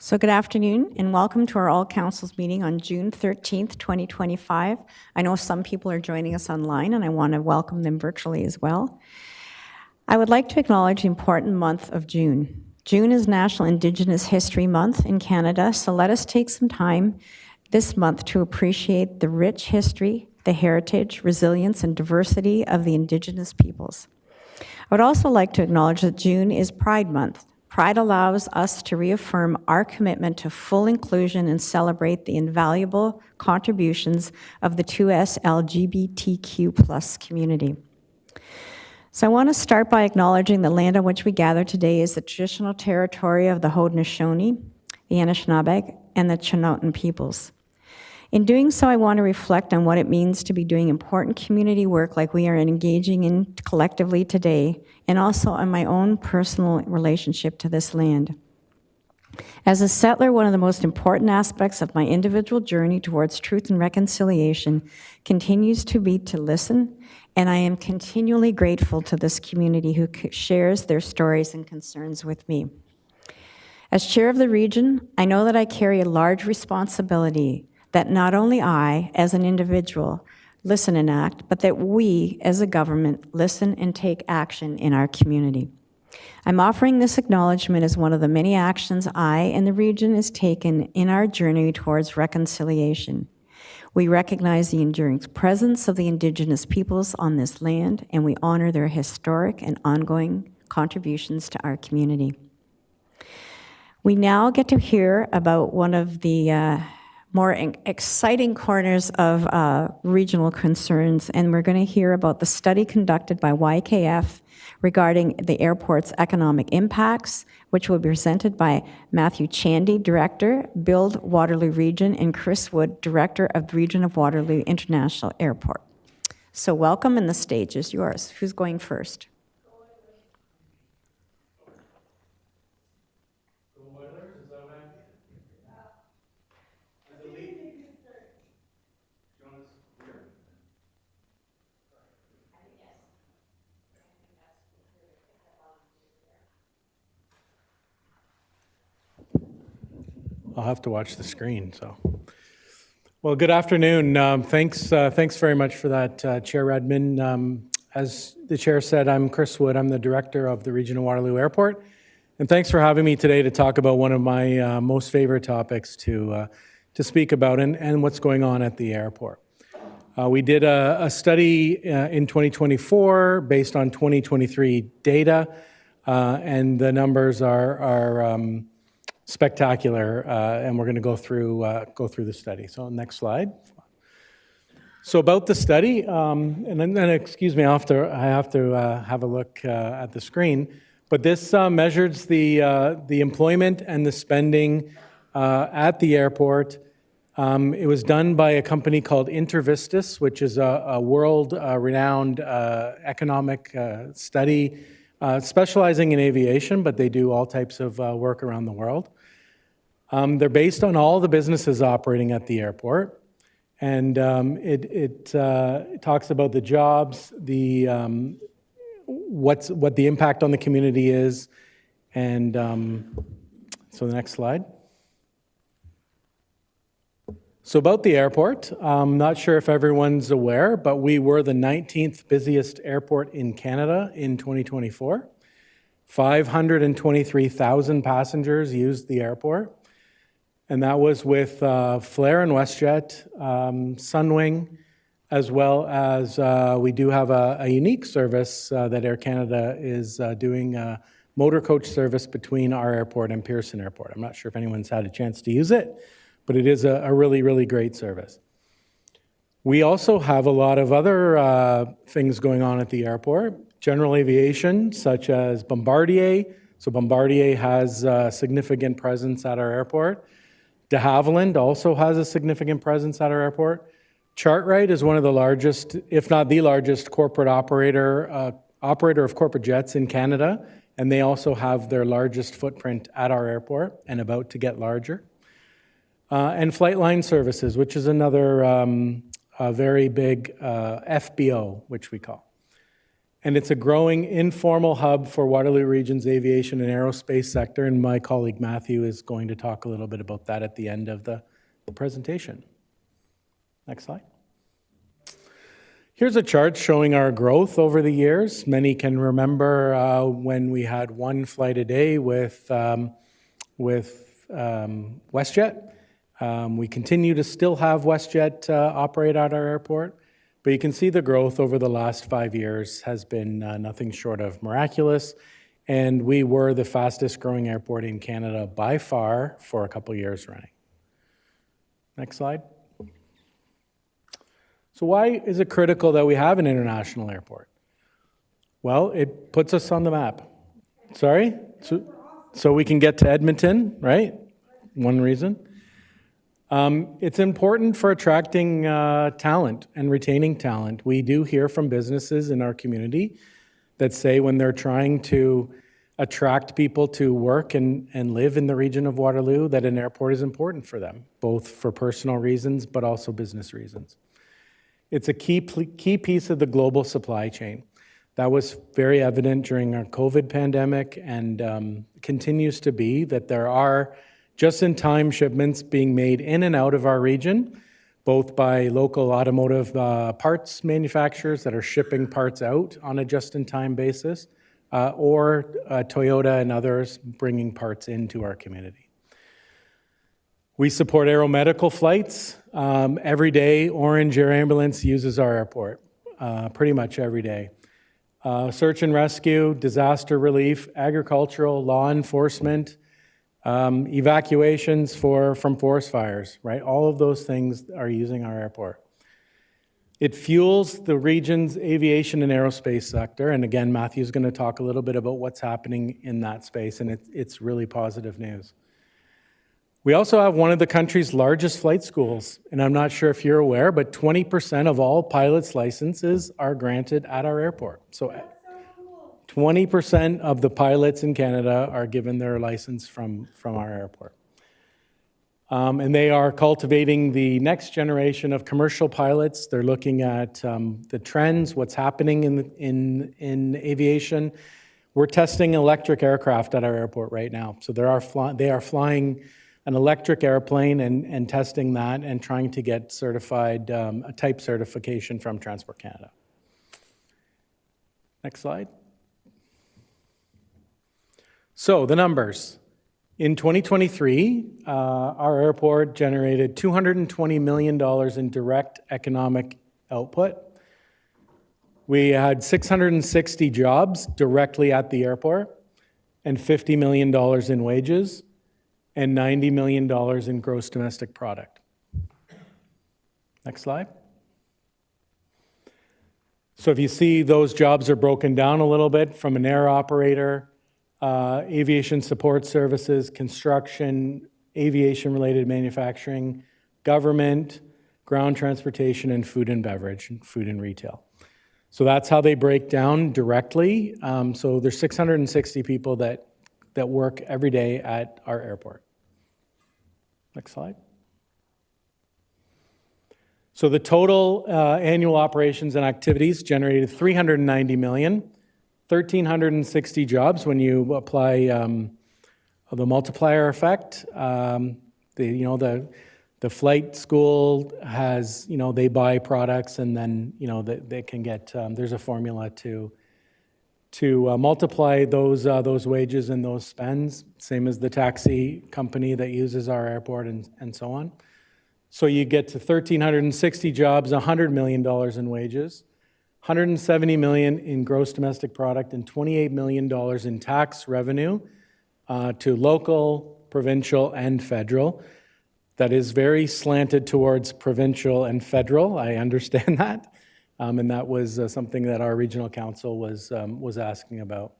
So good afternoon and welcome to our All Councils meeting on June 13th, 2025. I know some people are joining us online and I want to welcome them virtually as well. I would like to acknowledge the important month of June. June is National Indigenous History Month in Canada, so let us take some time this month to appreciate the rich history, the heritage, resilience, and diversity of the Indigenous peoples. I would also like to acknowledge that June is Pride Month. Pride allows us to reaffirm our commitment to full inclusion and celebrate the invaluable contributions of the 2S LGBTQ+ community. So I want to start by acknowledging the land on which we gather today is the traditional territory of the Haudenosaunee, the Anishinaabe, and the Chinootan peoples. In doing so, I want to reflect on what it means to be doing important community work like we are engaging in collectively today, and also on my own personal relationship to this land. As a settler, one of the most important aspects of my individual journey towards truth and reconciliation continues to be to listen, and I am continually grateful to this community who shares their stories and concerns with me. As chair of the region, I know that I carry a large responsibility that not only I, as an individual, listen and act, but that we, as a government, listen and take action in our community. I'm offering this acknowledgement as one of the many actions I and the region has taken in our journey towards reconciliation. We recognize the enduring presence of the Indigenous peoples on this land, and we honor their historic and ongoing contributions to our community. We now get to hear about one of the more exciting corners of regional concerns, and we're going to hear about the study conducted by YKF regarding the airport's economic impacts, which will be presented by Matthew Chandy, Director, Build Waterloo Region, and Chris Wood, Director of the Region of Waterloo International Airport. So welcome, and the stage is yours. Who's going first? I'll have to watch the screen. So, well, good afternoon. Thanks very much for that, Chair Redmond. As the chair said, I'm Chris Wood. I'm the director of the Region of Waterloo Airport, and thanks for having me today to talk about one of my most favorite topics to speak about and what's going on at the airport. We did a study in 2024 based on 2023 data, and the numbers are spectacular, and we're going to go through the study. So next slide. So about the study, and then excuse me, I have to have a look at the screen. But this measures the employment and the spending at the airport. It was done by a company called Intervistas, which is a world-renowned economic study specializing in aviation, but they do all types of work around the world. They're based on all the businesses operating at the airport, and it talks about the jobs, what the impact on the community is, and so the next slide. So about the airport, I'm not sure if everyone's aware, but we were the 19th busiest airport in Canada in 2024. 523,000 passengers used the airport. And that was with Flair and WestJet, Sunwing, as well as we do have a unique service that Air Canada is doing, a motor coach service between our airport and Pearson Airport. I'm not sure if anyone's had a chance to use it, but it is a really, really great service. We also have a lot of other things going on at the airport. General aviation, such as Bombardier. So Bombardier has a significant presence at our airport. De Havilland also has a significant presence at our airport. Chartrite is one of the largest, if not the largest, corporate operator of corporate jets in Canada, and they also have their largest footprint at our airport and about to get larger. And Flightline Services, which is another very big FBO, which we call. and it's a growing informal hub for Waterloo Region's aviation and aerospace sector, and my colleague Matthew is going to talk a little bit about that at the end of the presentation. Next slide. Here's a chart showing our growth over the years. Many can remember when we had one flight a day with WestJet. We continue to still have WestJet operate at our airport, but you can see the growth over the last 5 years has been nothing short of miraculous, and we were the fastest growing airport in Canada by far for a couple years running. Next slide. So why is it critical that we have an international airport? Well, it puts us on the map. Sorry? So we can get to Edmonton, right? One reason. It's important for attracting talent and retaining talent. We do hear from businesses in our community that say when they're trying to attract people to work and live in the region of Waterloo, that an airport is important for them, both for personal reasons but also business reasons. It's a key piece of the global supply chain. That was very evident during our COVID pandemic and continues to be that there are just-in-time shipments being made in and out of our region, both by local automotive parts manufacturers that are shipping parts out on a just-in-time basis, or Toyota and others bringing parts into our community. We support aeromedical flights. Every day, Orange Air Ambulance uses our airport, pretty much every day. Search and rescue, disaster relief, agricultural, law enforcement, evacuations from forest fires, right? All of those things are using our airport. It fuels the region's aviation and aerospace sector, and again, Matthew's going to talk a little bit about what's happening in that space, and it's really positive news. We also have one of the country's largest flight schools, and I'm not sure if you're aware, but 20% of all pilots' licenses are granted at our airport. So 20% of the pilots in Canada are given their license from our airport. And they are cultivating the next generation of commercial pilots. They're looking at the trends, what's happening in aviation. We're testing electric aircraft at our airport right now. So they are flying an electric airplane and testing that and trying to get certified, a type certification from Transport Canada. Next slide. So the numbers. In 2023, our airport generated $220 million in direct economic output. We had 660 jobs directly at the airport and $50 million in wages and $90 million in gross domestic product. Next slide. So if you see, those jobs are broken down a little bit from an air operator, aviation support services, construction, aviation-related manufacturing, government, ground transportation, and food and beverage, and food and retail. So that's how they break down directly. So there's 660 people that work every day at our airport. Next slide. So the total annual operations and activities generated $390 million, 1,360 jobs when you apply the multiplier effect. The flight school has, they buy products and then, they can get, there's a formula to multiply those wages and those spends, same as the taxi company that uses our airport and so on. So you get to 1,360 jobs, $100 million in wages, $170 million in gross domestic product, and $28 million in tax revenue to local, provincial, and federal. That is very slanted towards provincial and federal. I understand that. And that was something that our regional council was asking about.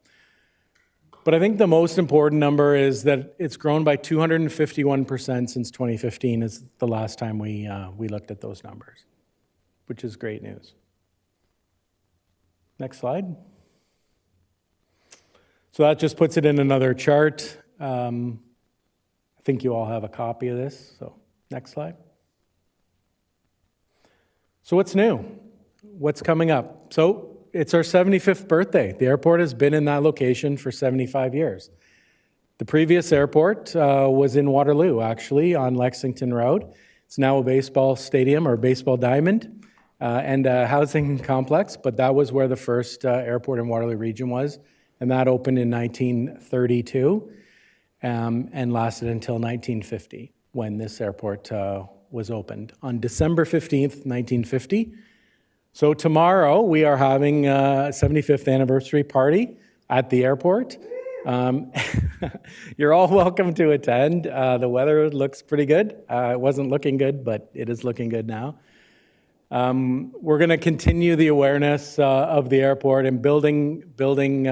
But I think the most important number is that it's grown by 251% since 2015 is the last time we looked at those numbers, which is great news. Next slide. So that just puts it in another chart. I think you all have a copy of this. So next slide. So what's new? What's coming up? So it's our 75th birthday. The airport has been in that location for 75 years. The previous airport was in Waterloo, actually, on Lexington Road. It's now a baseball stadium or baseball diamond and a housing complex, but that was where the first airport in Waterloo Region was, and that opened in 1932 and lasted until 1950 when this airport was opened. On December 15th, 1950, so tomorrow we are having a 75th anniversary party at the airport. You're all welcome to attend. The weather looks pretty good. It wasn't looking good, but it is looking good now. We're going to continue the awareness of the airport and building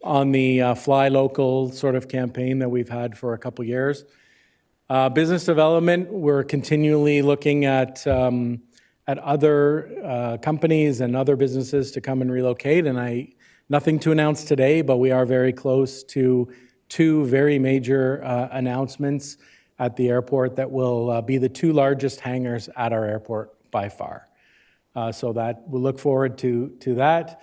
on the Fly Local sort of campaign that we've had for a couple years. Business development, we're continually looking at other companies and other businesses to come and relocate, and nothing to announce today, but we are very close to two very major announcements at the airport that will be the two largest hangars at our airport by far. So that we'll look forward to that.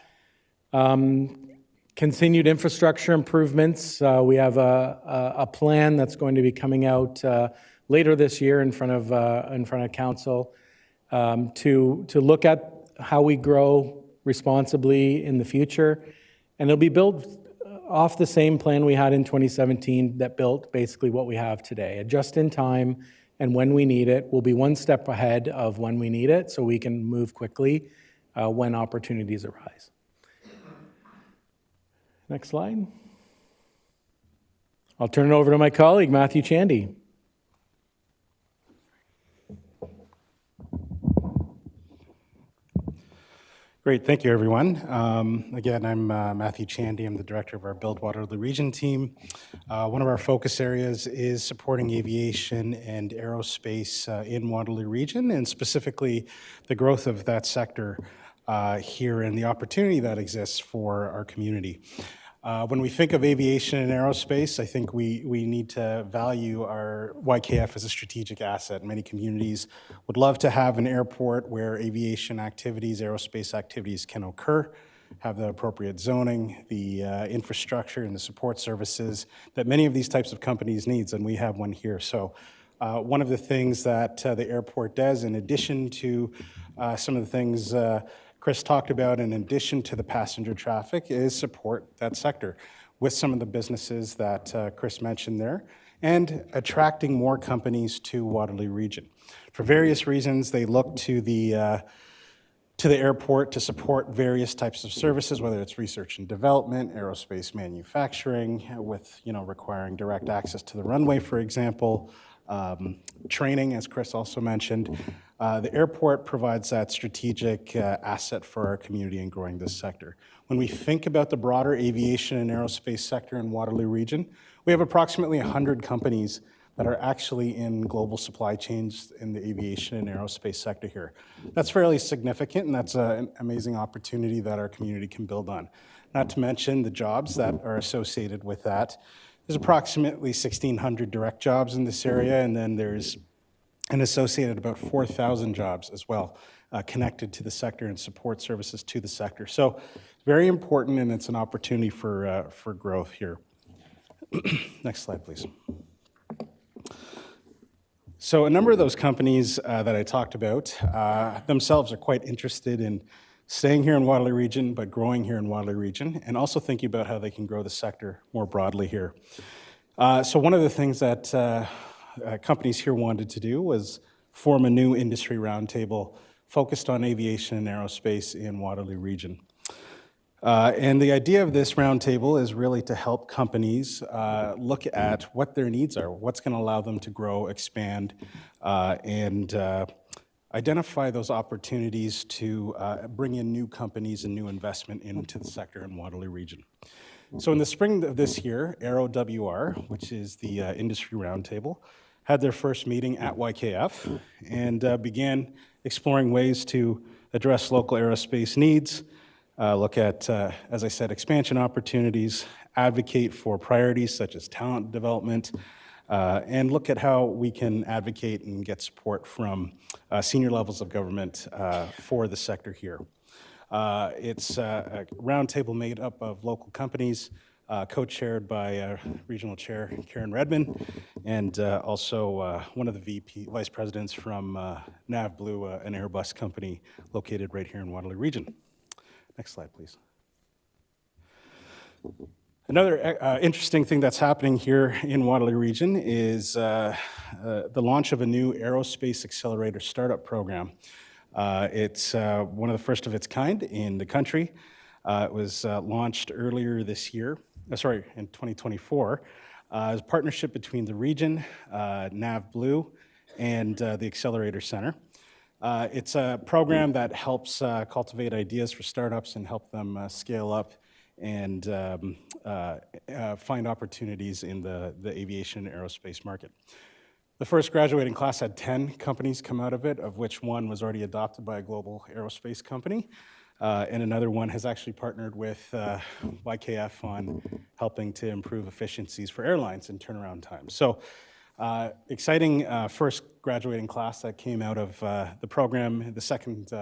Continued infrastructure improvements. We have a plan that's going to be coming out later this year in front of council to look at how we grow responsibly in the future, and it'll be built off the same plan we had in 2017 that built basically what we have today. Just in time, and when we need it, we'll be one step ahead of when we need it, so we can move quickly when opportunities arise. Next slide. I'll turn it over to my colleague, Matthew Chandy. Great, thank you, everyone. Again, I'm Matthew Chandy. I'm the director of our Build Waterloo Region team. One of our focus areas is supporting aviation and aerospace in Waterloo Region, and specifically the growth of that sector here and the opportunity that exists for our community. When we think of aviation and aerospace, I think we need to value our YKF as a strategic asset. Many communities would love to have an airport where aviation activities, aerospace activities can occur, have the appropriate zoning, the infrastructure and the support services that many of these types of companies needs, and we have one here. So one of the things that the airport does, in addition to some of the things Chris talked about, in addition to the passenger traffic, is support that sector with some of the businesses that Chris mentioned there, and attracting more companies to Waterloo Region. For various reasons, they look to the airport to support various types of services, whether it's research and development, aerospace manufacturing, with requiring direct access to the runway, for example, training, as Chris also mentioned. The airport provides that strategic asset for our community in growing this sector. When we think about the broader aviation and aerospace sector in Waterloo Region, we have approximately 100 companies that are actually in global supply chains in the aviation and aerospace sector here. That's fairly significant, and that's an amazing opportunity that our community can build on. Not to mention the jobs that are associated with that. There's approximately 1,600 direct jobs in this area, and then there's an associated about 4,000 jobs as well connected to the sector and support services to the sector. So very important, and it's an opportunity for growth here. Next slide, please. So a number of those companies that I talked about themselves are quite interested in staying here in Waterloo Region, but growing here in Waterloo Region, and also thinking about how they can grow the sector more broadly here. So one of the things that companies here wanted to do was form a new industry roundtable focused on aviation and aerospace in Waterloo Region. And the idea of this roundtable is really to help companies look at what their needs are, what's going to allow them to grow, expand, and identify those opportunities to bring in new companies and new investment into the sector in Waterloo Region. So in the spring of this year, AeroWR, which is the industry roundtable, had their first meeting at YKF and began exploring ways to address local aerospace needs, look at, as I said, expansion opportunities, advocate for priorities such as talent development, and look at how we can advocate and get support from senior levels of government for the sector here. It's a roundtable made up of local companies, co-chaired by Regional Chair Karen Redmond, and also one of the vice presidents from NAV Blue, an Airbus company located right here in Waterloo Region. Next slide, please. Another interesting thing that's happening here in Waterloo Region is the launch of a new aerospace accelerator startup program. It's one of the first of its kind in the country. It was launched earlier this year, in 2024, as a partnership between the region, NAV Blue, and the Accelerator Center. It's a program that helps cultivate ideas for startups and help them scale up and find opportunities in the aviation and aerospace market. The first graduating class had 10 companies come out of it, of which one was already adopted by a global aerospace company, and another one has actually partnered with YKF on helping to improve efficiencies for airlines and turnaround times. So exciting first graduating class that came out of the program. The second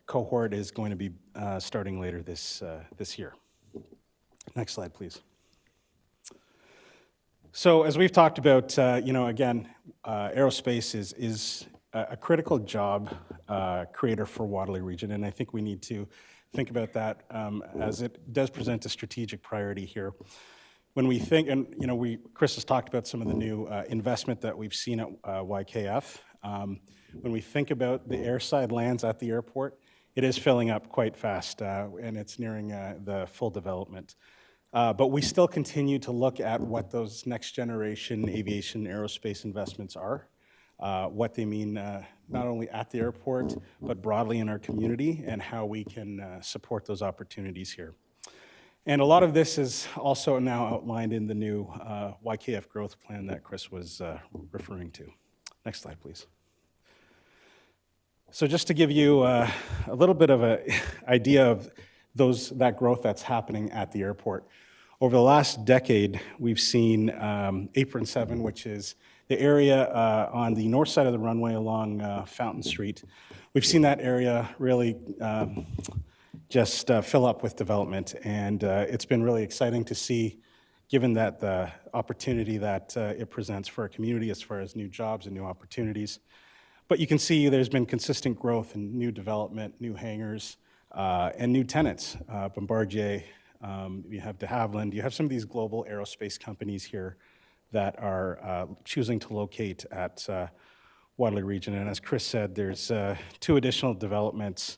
cohort is going to be starting later this year. Next slide, please. So as we've talked about, again, aerospace is a critical job creator for Waterloo Region, and I think we need to think about that as it does present a strategic priority here. When we think, and Chris has talked about some of the new investment that we've seen at YKF. When we think about the airside lands at the airport, it is filling up quite fast, and it's nearing the full development. But we still continue to look at what those next generation aviation aerospace investments are, what they mean not only at the airport, but broadly in our community, and how we can support those opportunities here. And a lot of this is also now outlined in the new YKF growth plan that Chris was referring to. Next slide, please. So just to give you a little bit of an idea of that growth that's happening at the airport. Over the last decade, we've seen Apron 7, which is the area on the north side of the runway along Fountain Street. We've seen that area really just fill up with development, and it's been really exciting to see, given that the opportunity that it presents for our community as far as new jobs and new opportunities. But you can see there's been consistent growth in new development, new hangars, and new tenants. Bombardier, you have de Havilland, you have some of these global aerospace companies here that are choosing to locate at Waterloo Region. And as Chris said, there's 2 additional developments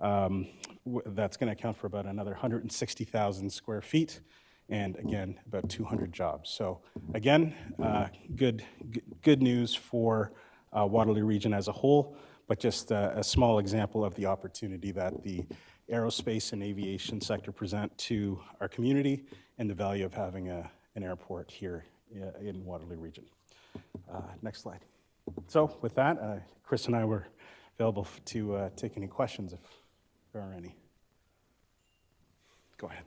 that's going to account for about another 160,000 square feet, and again, about 200 jobs. So again, good news for Waterloo Region as a whole, but just a small example of the opportunity that the aerospace and aviation sector present to our community and the value of having an airport here in Waterloo Region. Next slide. So with that, Chris and I were available to take any questions if there are any. Go ahead.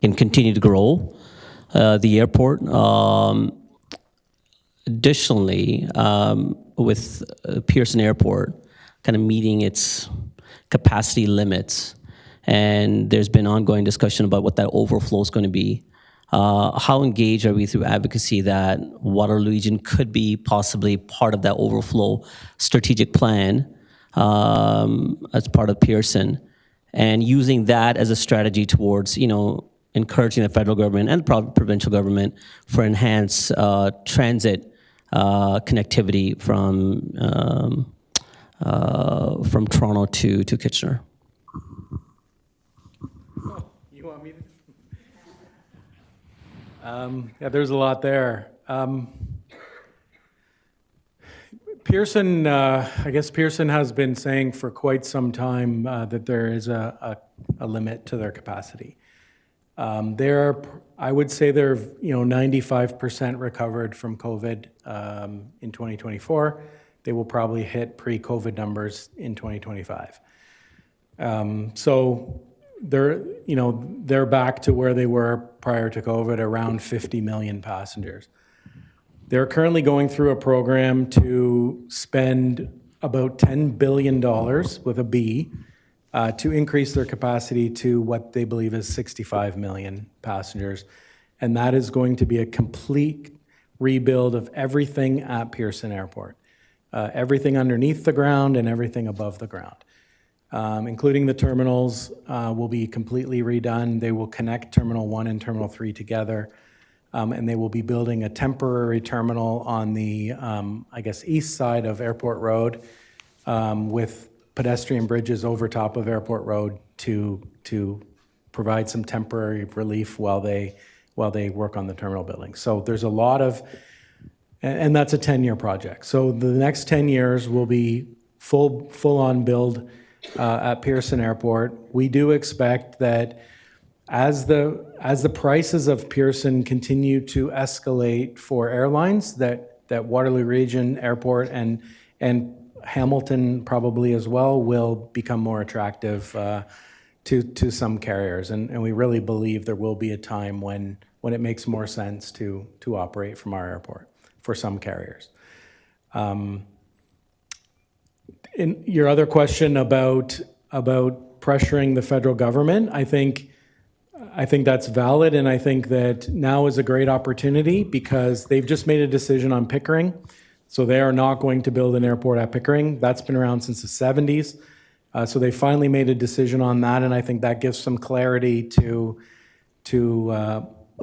Can continue to grow the airport. Additionally, with Pearson Airport kind of meeting its capacity limits, and there's been ongoing discussion about what that overflow is going to be. How engaged are we through advocacy that Waterloo Region could be possibly part of that overflow strategic plan as part of Pearson, and using that as a strategy towards, encouraging the federal government and the provincial government for enhanced transit connectivity from Toronto to Kitchener. You want me to? Yeah, there's a lot there. Pearson, I guess Pearson has been saying for quite some time that there is a limit to their capacity. I would say they're 95% recovered from COVID in 2024. They will probably hit pre-COVID numbers in 2025. So they're back to where they were prior to COVID, around 50 million passengers. They're currently going through a program to spend about $10 billion with a B to increase their capacity to what they believe is 65 million passengers. And that is going to be a complete rebuild of everything at Pearson Airport, everything underneath the ground and everything above the ground. Including the terminals will be completely redone. They will connect Terminal 1 and Terminal 3 together. And they will be building a temporary terminal on the, east side of Airport Road with pedestrian bridges over top of Airport Road to provide some temporary relief while they work on the terminal building. So there's a lot of, and that's a 10-year project. So the next 10 years will be full-on build at Pearson Airport. We do expect that as the prices of Pearson continue to escalate for airlines, that Waterloo Region Airport and Hamilton probably as well will become more attractive to some carriers. And we really believe there will be a time when it makes more sense to operate from our airport for some carriers. In your other question about pressuring the federal government, I think that's valid, and I think that now is a great opportunity because they've just made a decision on Pickering. So they are not going to build an airport at Pickering. That's been around since the 70s. So they finally made a decision on that, and I think that gives some clarity to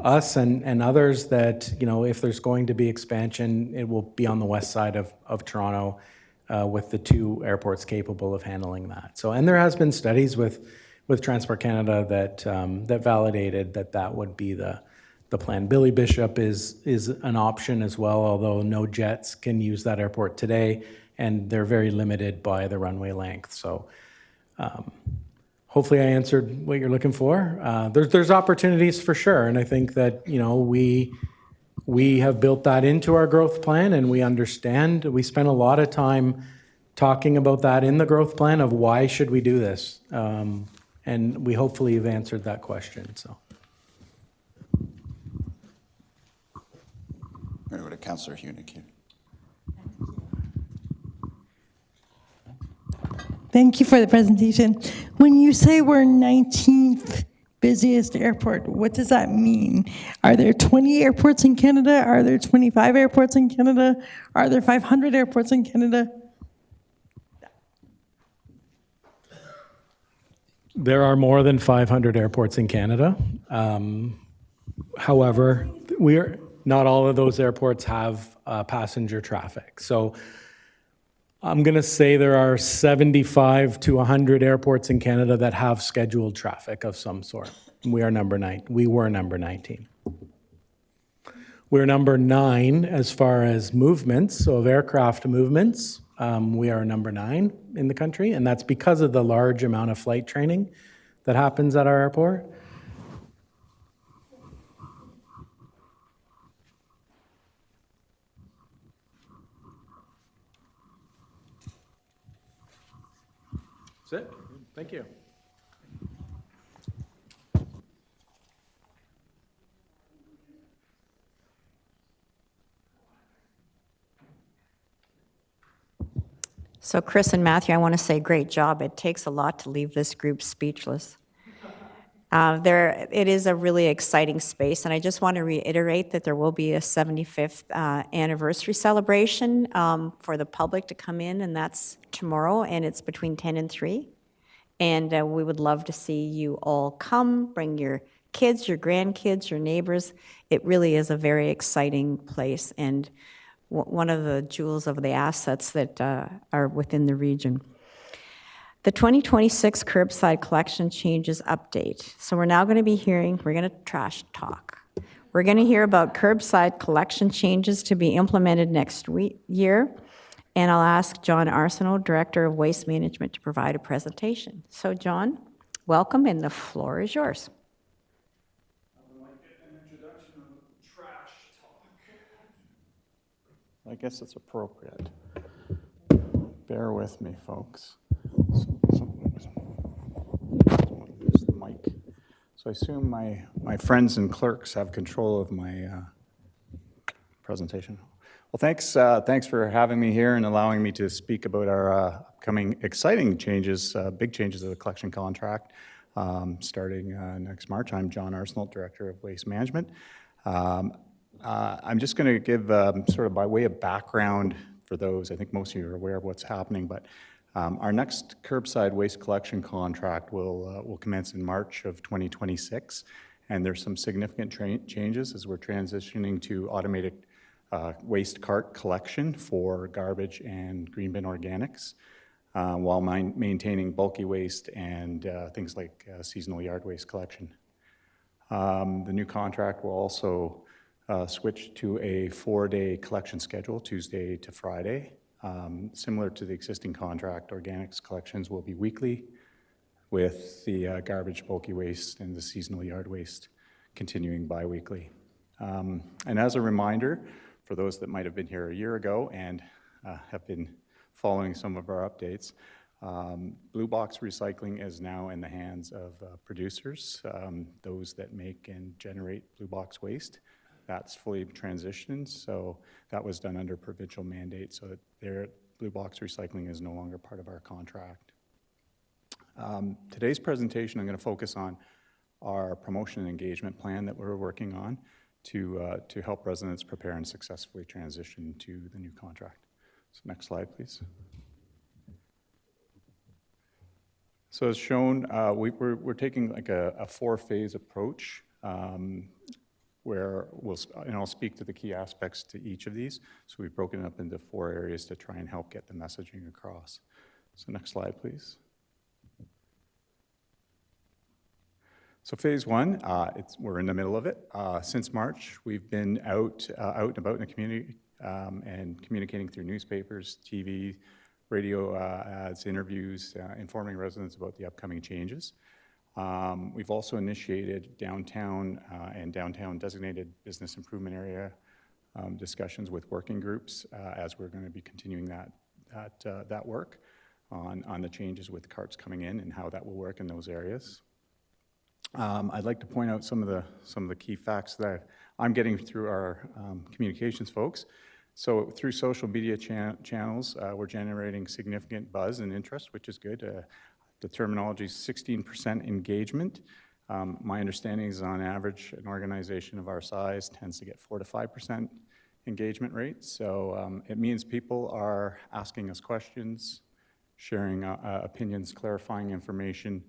us and others that, if there's going to be expansion, it will be on the west side of Toronto with the two airports capable of handling that. So, and there has been studies with Transport Canada that validated that would be the plan. Billy Bishop is an option as well, although no jets can use that airport today, and they're very limited by the runway length. So hopefully I answered what you're looking for. There's opportunities for sure, and I think that we have built that into our growth plan, and we understand. We spent a lot of time talking about that in the growth plan of why should we do this, and we hopefully have answered that question. So. I'm going to go to Councillor Hunick here. Thank you for the presentation. When you say we're 19th busiest airport, what does that mean? Are there 20 airports in Canada? Are there 25 airports in Canada? Are there 500 airports in Canada? There are more than 500 airports in Canada. However, not all of those airports have passenger traffic. So I'm going to say there are 75 to 100 airports in Canada that have scheduled traffic of some sort. We are number 9. We were number 19. We're number 9 as far as movements, so of aircraft movements. We are number 9 in the country, and that's because of the large amount of flight training that happens at our airport. That's it. Thank you. So Chris and Matthew, I want to say great job. It takes a lot to leave this group speechless. It is a really exciting space, and I just want to reiterate that there will be a 75th anniversary celebration for the public to come in, and that's tomorrow, and it's between 10 and 3. And we would love to see you all come, bring your kids, your grandkids, your neighbors. It really is a very exciting place, and one of the jewels of the assets that are within the region. The 2026 curbside collection changes update. So we're now going to be hearing, we're going to trash talk. We're going to hear about curbside collection changes to be implemented next year. And I'll ask John Arsenault, Director of Waste Management, to provide a presentation. So John, welcome, and the floor is yours. I guess it's appropriate. Bear with me, folks. Someone use the mic So I assume my friends and clerks have control of my presentation. Well, thanks for having me here and allowing me to speak about our upcoming exciting changes, big changes of the collection contract starting next March. I'm John Arsenault, Director of Waste Management. I'm just going to give sort of by way of background for those, I think most of you are aware of what's happening, but our next curbside waste collection contract will commence in March of 2026, and there's some significant changes as we're transitioning to automated waste cart collection for garbage and green bin organics, while maintaining bulky waste and things like seasonal yard waste collection. The new contract will also switch to a 4-day collection schedule, Tuesday to Friday. Similar to the existing contract, organics collections will be weekly, with the garbage, bulky waste, and the seasonal yard waste continuing bi-weekly. And as a reminder, for those that might have been here a year ago and have been following some of our updates, Blue Box recycling is now in the hands of producers, those that make and generate Blue Box waste. That's fully transitioned, so that was done under provincial mandate, so that their Blue Box recycling is no longer part of our contract. Today's presentation, I'm going to focus on our promotion and engagement plan that we're working on to help residents prepare and successfully transition to the new contract. So next slide, please. So as shown, we're taking like a 4-phase approach where I'll speak to the key aspects to each of these. So we've broken it up into 4 areas to try and help get the messaging across. So next slide, please. So phase 1, we're in the middle of it. Since March, we've been out and about in the community and communicating through newspapers, TV, radio ads, interviews, informing residents about the upcoming changes. We've also initiated downtown and downtown designated business improvement area discussions with working groups as we're going to be continuing that work on the changes with carts coming in and how that will work in those areas. I'd like to point out some of the key facts that I'm getting through our communications folks. So through social media channels, we're generating significant buzz and interest, which is good. The terminology is 16% engagement. My understanding is on average, an organization of our size tends to get 4 to 5% engagement rate. So it means people are asking us questions, sharing opinions, clarifying information,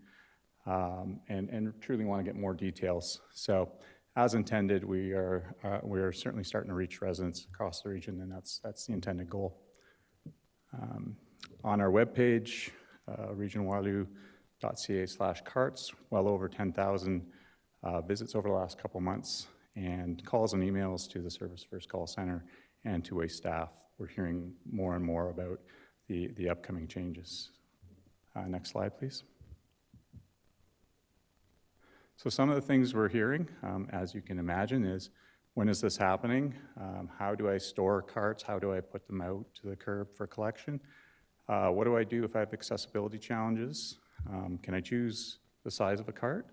and truly want to get more details. So as intended, we are certainly starting to reach residents across the region, and that's the intended goal. On our webpage, regionwaterloo.ca/carts, well over 10,000 visits over the last couple months, and calls and emails to the Service First Call Center and to Waste staff. We're hearing more and more about the upcoming changes. Next slide, please. So some of the things we're hearing, as you can imagine, is when is this happening? How do I store carts? How do I put them out to the curb for collection? What do I do if I have accessibility challenges? Can I choose the size of a cart?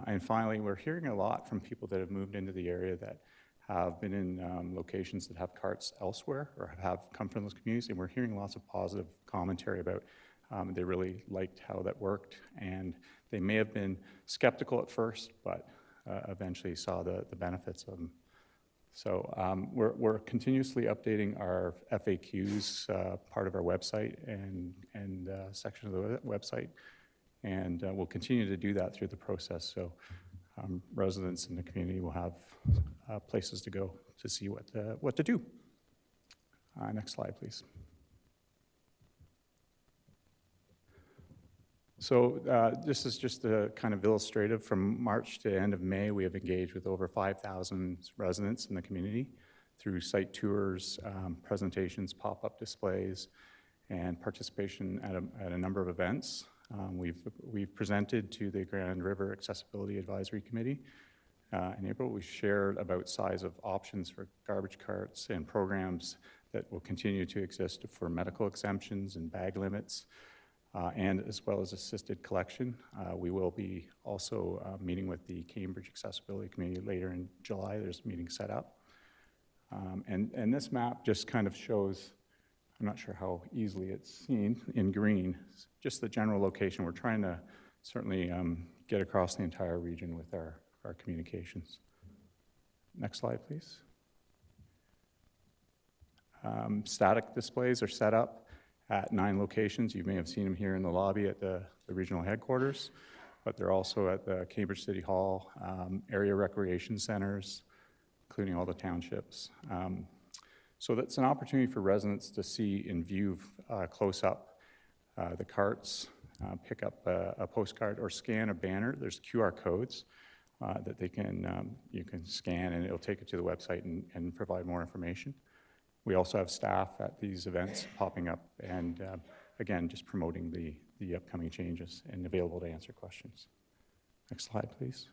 And finally, we're hearing a lot from people that have moved into the area that have been in locations that have carts elsewhere or have come from those communities, and we're hearing lots of positive commentary about they really liked how that worked, and they may have been skeptical at first, but eventually saw the benefits of them. So we're continuously updating our FAQs, part of our website and section of the website, and we'll continue to do that through the process. So residents in the community will have places to go to see what to do. Next slide, please. So this is just a kind of illustrative. From March to end of May, we have engaged with over 5,000 residents in the community through site tours, presentations, pop-up displays, and participation at a number of events. We've presented to the Grand River Accessibility Advisory Committee. In April, we shared about size of options for garbage carts and programs that will continue to exist for medical exemptions and bag limits. and as well as assisted collection. We will be also meeting with the Cambridge Accessibility Committee later in July. There's a meeting set up. And this map just kind of shows, I'm not sure how easily it's seen in green, just the general location. We're trying to certainly get across the entire region with our communications. Next slide, please. Static displays are set up at 9 locations. You may have seen them here in the lobby at the regional headquarters, but they're also at the Cambridge City Hall, area recreation centers, including all the townships. So that's an opportunity for residents to see and view close up the carts, pick up a postcard or scan a banner. There's QR codes that they can, you can scan, and it'll take you to the website and provide more information. We also have staff at these events popping up and again, just promoting the upcoming changes and available to answer questions. Next slide, please.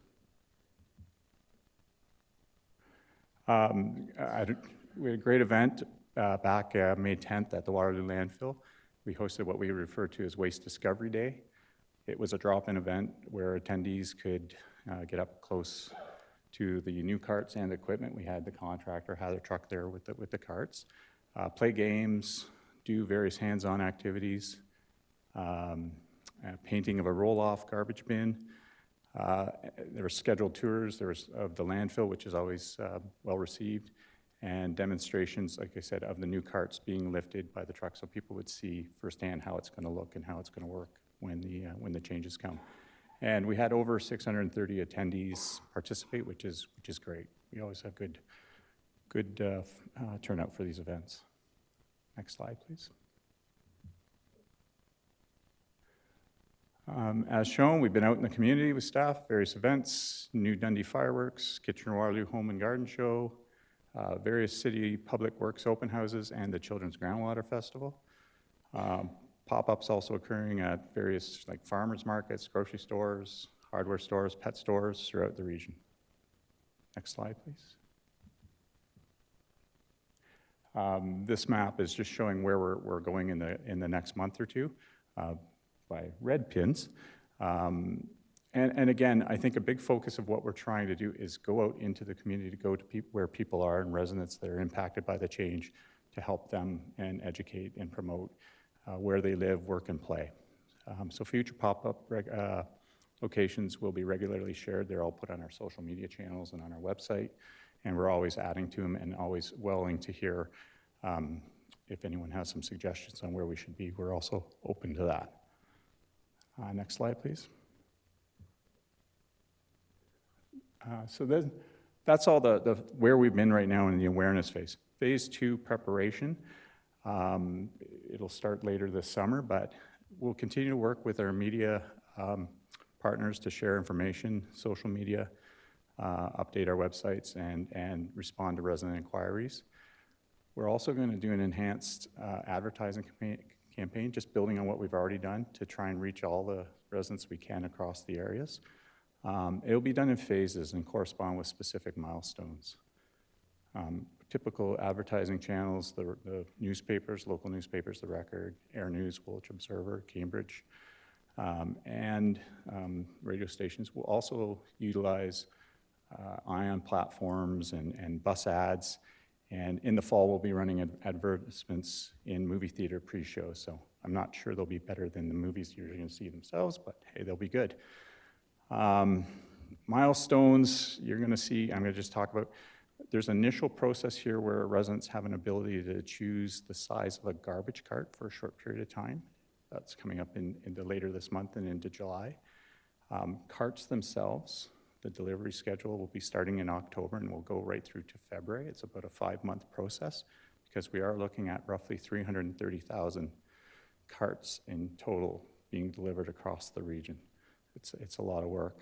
We had a great event back May 10th at the Waterloo landfill. We hosted what we refer to as Waste Discovery Day. It was a drop-in event where attendees could get up close to the new carts and equipment. We had the contractor have their truck there with the carts, play games, do various hands-on activities, painting of a roll-off garbage bin. There were scheduled tours. There was of the landfill, which is always well received, and demonstrations, like I said, of the new carts being lifted by the truck, so people would see firsthand how it's going to look and how it's going to work when the changes come. And we had over 630 attendees participate, which is great. We always have good turnout for these events. Next slide, please. As shown, we've been out in the community with staff, various events, New Dundee Fireworks, Kitchener-Waterloo Home and Garden Show, various city public works open houses, and the Children's Groundwater Festival. Pop-ups also occurring at various like farmers markets, grocery stores, hardware stores, pet stores throughout the region. Next slide, please. This map is just showing where we're going in the next month or two by red pins. And again, I think a big focus of what we're trying to do is go out into the community, to go to where people are and residents that are impacted by the change, to help them and educate and promote where they live, work, and play. So future pop-up locations will be regularly shared. They're all put on our social media channels and on our website, and we're always adding to them and always willing to hear if anyone has some suggestions on where we should be. We're also open to that. Next slide, please. So that's all the where we've been right now in the awareness phase. Phase 2 preparation. It'll start later this summer, but we'll continue to work with our media partners to share information, social media, update our websites, and respond to resident inquiries. We're also going to do an enhanced advertising campaign, just building on what we've already done to try and reach all the residents we can across the areas. It'll be done in phases and correspond with specific milestones. Typical advertising channels, the newspapers, local newspapers, The Record, Air News, Woolwich Observer, Cambridge, and radio stations will also utilize ION platforms and bus ads. And in the fall, we'll be running advertisements in movie theater pre-show. So I'm not sure they'll be better than the movies you're going to see themselves, but hey, they'll be good. Milestones, you're going to see, I'm going to just talk about, there's an initial process here where residents have an ability to choose the size of a garbage cart for a short period of time. That's coming up into later this month and into July. Carts themselves, the delivery schedule will be starting in October and will go right through to February. It's about a 5-month process because we are looking at roughly 330,000 carts in total being delivered across the region. It's a lot of work.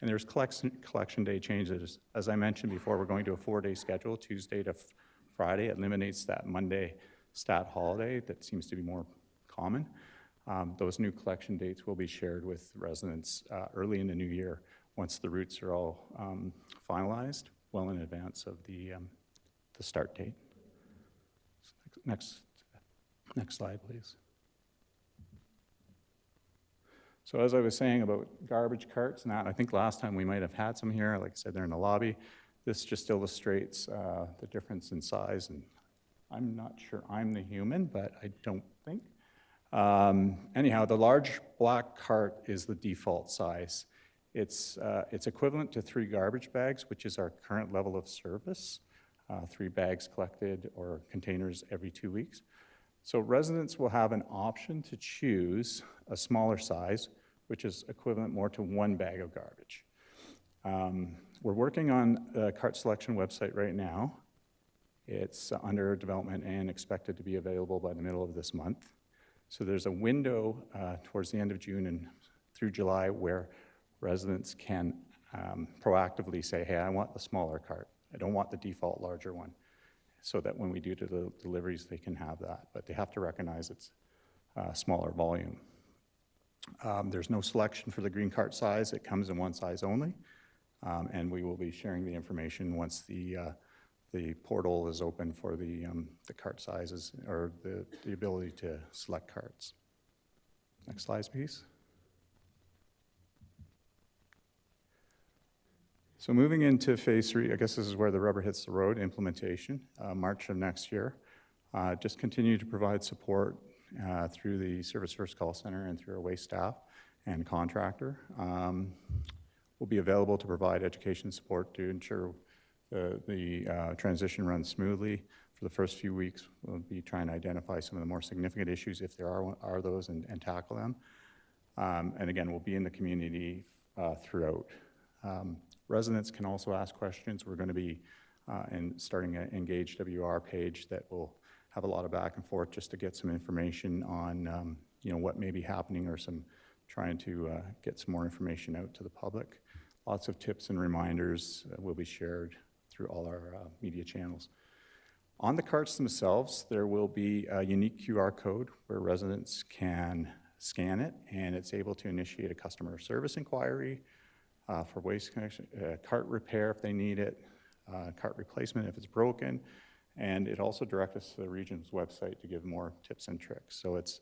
And there's collection day changes. As I mentioned before, we're going to a 4-day schedule, Tuesday to Friday. It eliminates that Monday stat holiday that seems to be more common. Those new collection dates will be shared with residents early in the new year once the routes are all finalized, well in advance of the start date. Next slide, please. So as I was saying about garbage carts and that, I think last time we might have had some here, like I said, they're in the lobby. This just illustrates the difference in size, and I'm not sure I'm the human, but I don't think. Anyhow, the large black cart is the default size. It's equivalent to 3 garbage bags, which is our current level of service, 3 bags collected or containers every 2 weeks. So residents will have an option to choose a smaller size, which is equivalent more to 1 bag of garbage. We're working on the cart selection website right now. It's under development and expected to be available by the middle of this month. So there's a window towards the end of June and through July where residents can proactively say, hey, I want the smaller cart. I don't want the default larger one, so that when we do the deliveries, they can have that. But they have to recognize it's smaller volume. There's no selection for the green cart size. It comes in 1 size only. And we will be sharing the information once the portal is open for the cart sizes or the ability to select carts. Next slide, please. So moving into phase 3, I guess this is where the rubber hits the road, implementation, March of next year. Just continue to provide support through the Service First Call Center and through our waste staff and contractor. We'll be available to provide education support to ensure the transition runs smoothly. For the first few weeks, we'll be trying to identify some of the more significant issues, if there are those, and tackle them. And again, we'll be in the community throughout. Residents can also ask questions. We're going to be starting an Engage WR page that will have a lot of back and forth just to get some information on what may be happening, or trying to get some more information out to the public. Lots of tips and reminders will be shared through all our media channels. On the carts themselves, there will be a unique QR code where residents can scan it, and it's able to initiate a customer service inquiry for waste connection, cart repair if they need it, cart replacement if it's broken, and it also directs us to the region's website to give more tips and tricks. So it's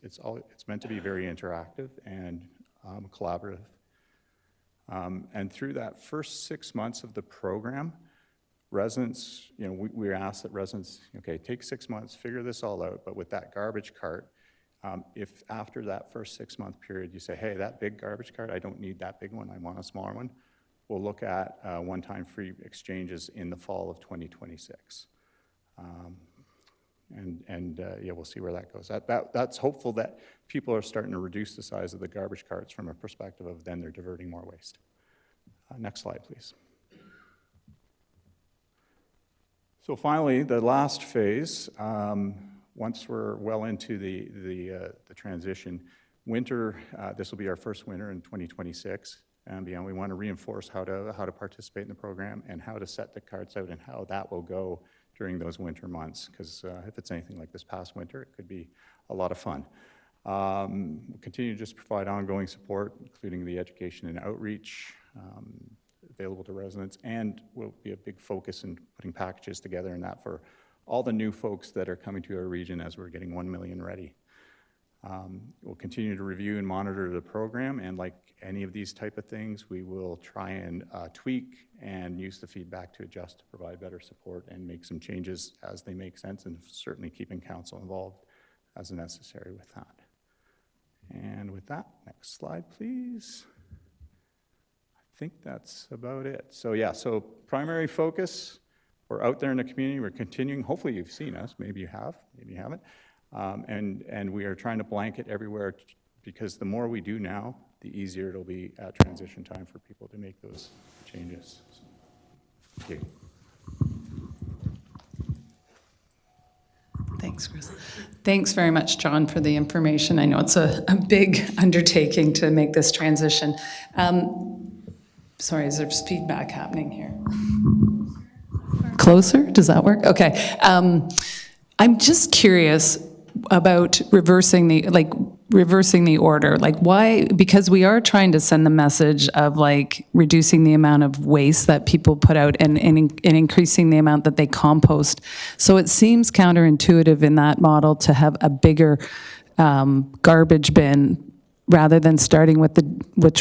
meant to be very interactive and collaborative. And through that first 6 months of the program, residents, we ask that residents, okay, take 6 months, figure this all out, but with that garbage cart, if after that first 6-month period you say, hey, that big garbage cart, I don't need that big one, I want a smaller one, we'll look at one-time free exchanges in the fall of 2026. Yeah, we'll see where that goes. That's hopeful that people are starting to reduce the size of the garbage carts from a perspective of then they're diverting more waste. Next slide, please. So finally, the last phase, once we're well into the transition, winter, this will be our first winter in 2026 and beyond. We want to reinforce how to participate in the program and how to set the carts out and how that will go during those winter months, because if it's anything like this past winter, it could be a lot of fun. We'll continue to just provide ongoing support, including the education and outreach available to residents, and will be a big focus in putting packages together and that for all the new folks that are coming to our region as we're getting 1 million ready. We'll continue to review and monitor the program, and like any of these type of things, we will try and tweak and use the feedback to adjust to provide better support and make some changes as they make sense, and certainly keeping council involved as necessary with that. And with that, next slide, please. I think that's about it. So yeah, so primary focus, we're out there in the community, we're continuing, hopefully you've seen us, maybe you have, maybe you haven't. And we are trying to blanket everywhere, because the more we do now, the easier it'll be at transition time for people to make those changes. So, thank you. Thanks, Chris. Thanks very much, John, for the information. I know it's a big undertaking to make this transition. Sorry, is there feedback happening here? Closer? Does that work? Okay. I'm just curious about reversing the order. Like, why? Because we are trying to send the message of reducing the amount of waste that people put out and increasing the amount that they compost. So it seems counterintuitive in that model to have a bigger garbage bin rather than starting with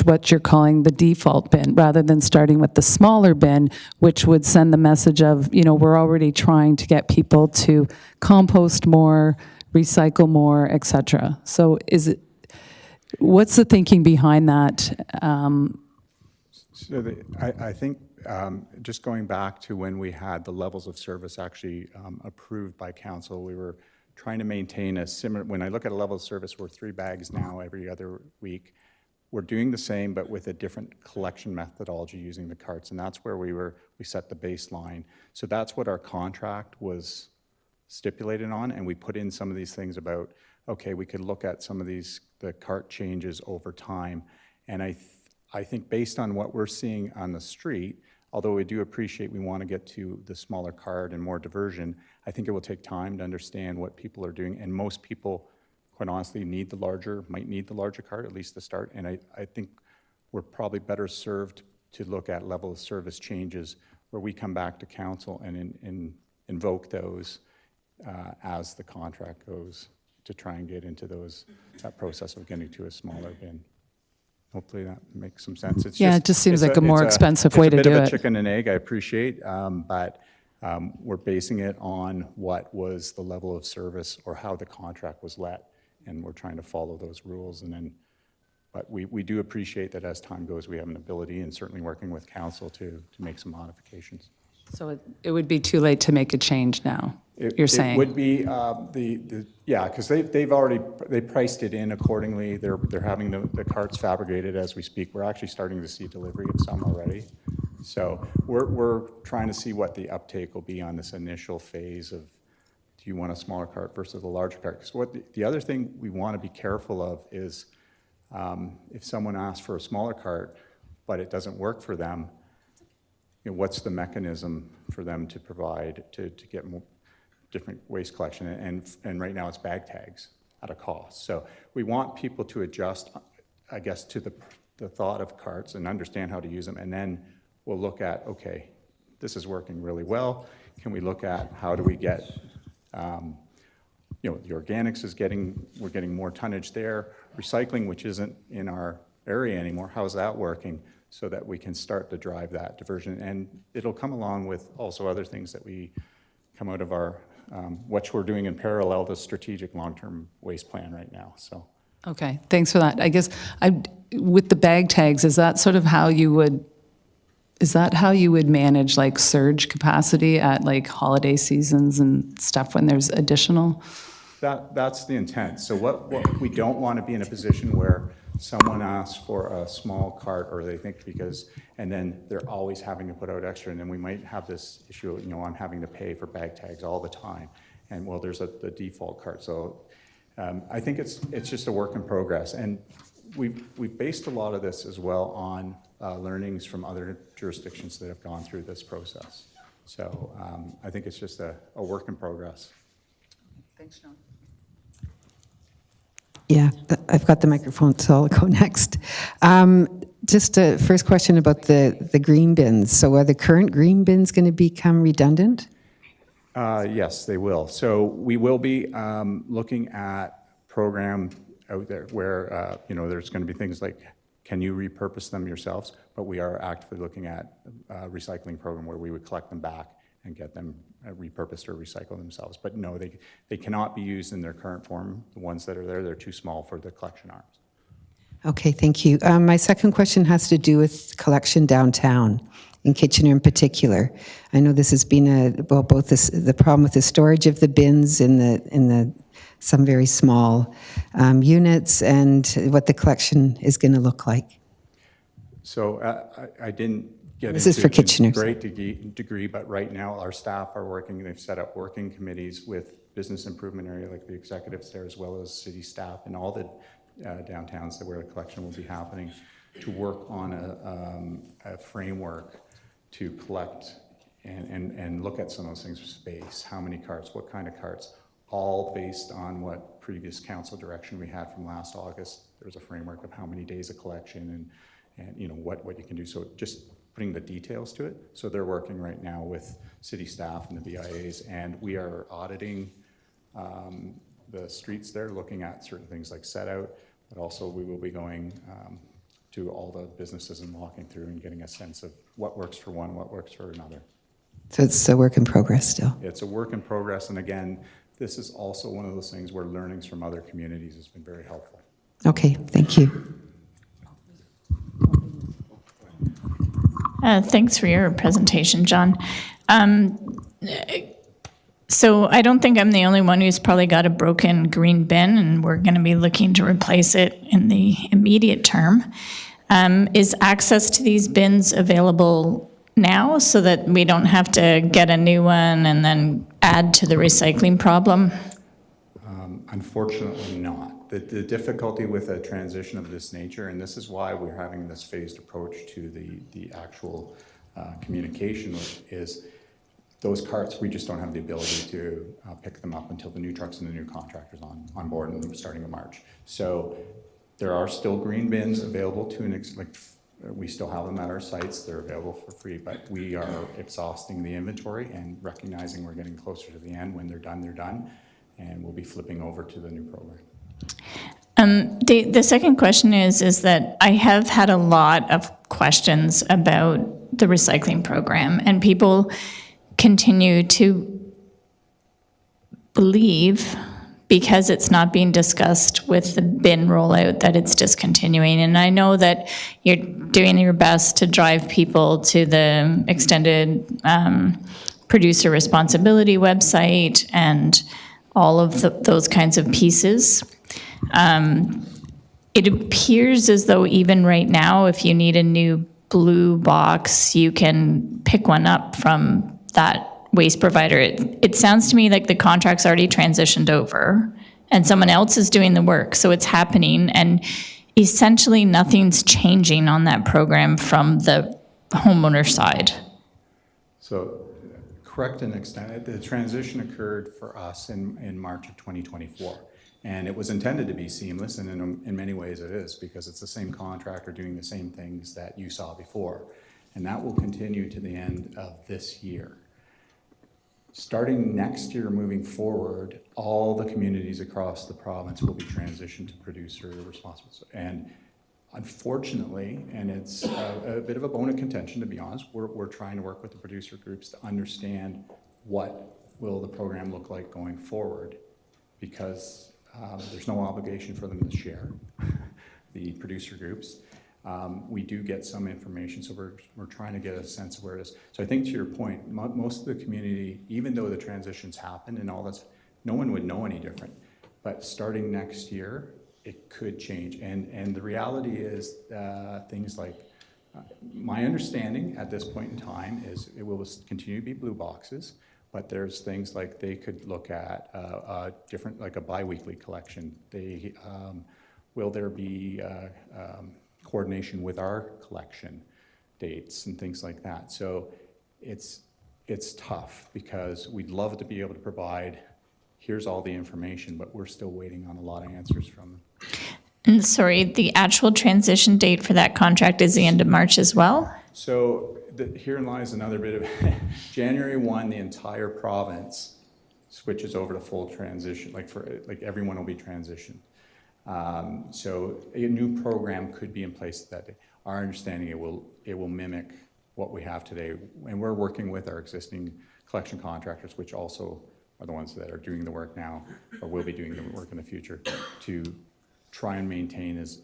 what you're calling the default bin, rather than starting with the smaller bin, which would send the message of, we're already trying to get people to compost more, recycle more, et cetera. So what's the thinking behind that? So I think just going back to when we had the levels of service actually approved by council, we were trying to maintain a similar, when I look at a level of service, we're 3 bags now every other week. We're doing the same, but with a different collection methodology using the carts, and that's where we set the baseline. So that's what our contract was stipulated on, and we put in some of these things about, okay, we could look at some of the cart changes over time. And I think based on what we're seeing on the street, although we do appreciate we want to get to the smaller cart and more diversion, I think it will take time to understand what people are doing. And most people, quite honestly, might need the larger cart, at least to start. And I think we're probably better served to look at level of service changes where we come back to council and invoke those as the contract goes to try and get into that process of getting to a smaller bin. Hopefully that makes some sense. It just seems like a more expensive way to do it. It's a bit of a chicken and egg, I appreciate, but we're basing it on what was the level of service or how the contract was let, and we're trying to follow those rules. But we do appreciate that as time goes, we have an ability, and certainly working with council to make some modifications. So it would be too late to make a change now, you're saying? It would be, yeah, because they priced it in accordingly. They're having the carts fabricated as we speak. We're actually starting to see delivery of some already. So we're trying to see what the uptake will be on this initial phase of, do you want a smaller cart versus a larger cart? Because the other thing we want to be careful of is if someone asks for a smaller cart, but it doesn't work for them, what's the mechanism for them to provide to get more different waste collection? And right now it's bag tags at a cost. So we want people to adjust, I guess, to the thought of carts and understand how to use them. And then we'll look at, okay, this is working really well. Can we look at how do we get, the organics we're getting more tonnage there. Recycling, which isn't in our area anymore, how's that working? So that we can start to drive that diversion. And it'll come along with also other things that we come out of our, what we're doing in parallel to strategic long-term waste plan right now, so. Okay, thanks for that. I guess with the bag tags, is that sort of how you would manage like surge capacity at like holiday seasons and stuff when there's additional? That's the intent. So what we don't want to be in a position where someone asks for a small cart, or they think and then they're always having to put out extra, and then we might have this issue, I'm having to pay for bag tags all the time, and well, there's the default cart. So I think it's just a work in progress, and we've based a lot of this as well on learnings from other jurisdictions that have gone through this process. So I think it's just a work in progress. Thanks, John. Yeah, I've got the microphone, so I'll go next. Just a first question about the green bins. So are the current green bins going to become redundant? Yes, they will. So we will be looking at program out there where there's going to be things like, can you repurpose them yourselves? But we are actively looking at a recycling program where we would collect them back and get them repurposed or recycle themselves. But no, they cannot be used in their current form. The ones that are there, they're too small for the collection arms. Okay, thank you. My second question has to do with collection downtown, in Kitchener in particular. I know this has been both the problem with the storage of the bins in the some very small units, and what the collection is going to look like. So I didn't get this is for Kitchener. Great degree, but right now our staff are working. They've set up working committees with business improvement area, like the executives there, as well as city staff and all the downtowns where the collection will be happening, to work on a framework to collect and look at some of those things, space, how many carts, what kind of carts, all based on what previous council direction we had from last August. There's a framework of how many days of collection and what you can do. So just putting the details to it. So they're working right now with city staff and the BIAs, and we are auditing the streets there, looking at certain things like set out, but also we will be going to all the businesses and walking through and getting a sense of what works for one, what works for another. So it's a work in progress still. It's a work in progress, and again, this is also one of those things where learnings from other communities has been very helpful. Okay, thank you. Thanks for your presentation, John. So I don't think I'm the only one who's probably got a broken green bin, and we're going to be looking to replace it in the immediate term. Is access to these bins available now so that we don't have to get a new one and then add to the recycling problem? Unfortunately not. The difficulty with a transition of this nature, and this is why we're having this phased approach to the actual communication, is those carts, we just don't have the ability to pick them up until the new trucks and the new contractors on board and starting in March. So there are still green bins available to we still have them at our sites. They're available for free, but we are exhausting the inventory and recognizing we're getting closer to the end. When they're done, and we'll be flipping over to the new program. The second question is that I have had a lot of questions about the recycling program, and people continue to believe, because it's not being discussed with the bin rollout, that it's discontinuing. And I know that you're doing your best to drive people to the extended producer responsibility website and all of those kinds of pieces. It appears as though even right now, if you need a new blue box, you can pick one up from that waste provider. It sounds to me like the contract's already transitioned over and someone else is doing the work. So it's happening, and essentially nothing's changing on that program from the homeowner side. So correct an extent. The transition occurred for us in March of 2024. And it was intended to be seamless, and in many ways it is, because it's the same contractor doing the same things that you saw before. And that will continue to the end of this year. Starting next year, moving forward, all the communities across the province will be transitioned to producer responsible. And unfortunately, and it's a bit of a bone of contention, to be honest, we're trying to work with the producer groups to understand what will the program look like going forward, because there's no obligation for them to share, the producer groups. We do get some information, so we're trying to get a sense of where it is. So I think to your point, most of the community, even though the transitions happened and all this, no one would know any different. But starting next year, it could change. And the reality is things like, my understanding at this point in time is it will continue to be blue boxes, but there's things like they could look at a different, like a bi-weekly collection. Will there be coordination with our collection dates and things like that? So it's tough, because we'd love to be able to provide, here's all the information, but we're still waiting on a lot of answers from them. And sorry, the actual transition date for that contract is the end of March as well? So herein lies another bit of January 1, the entire province switches over to full transition, like everyone will be transitioned. So a new program could be in place that day. Our understanding, it will mimic what we have today, and we're working with our existing collection contractors, which also are the ones that are doing the work now, or will be doing the work in the future, to try and maintain as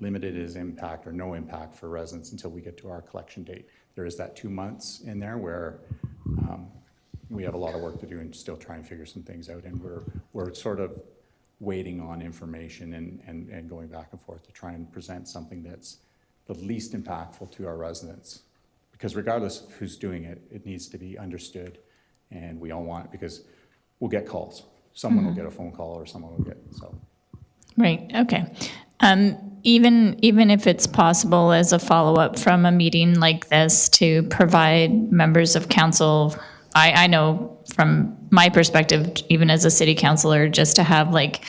limited as impact or no impact for residents until we get to our collection date. There is that 2 months in there where we have a lot of work to do and still try and figure some things out, and we're sort of waiting on information and going back and forth to try and present something that's the least impactful to our residents. Because regardless of who's doing it, it needs to be understood, and we all want it, because we'll get calls. Someone will get a phone call, or someone will get, so. Right, okay. Even if it's possible as a follow-up from a meeting like this to provide members of council, I know from my perspective, even as a city councillor, just to have like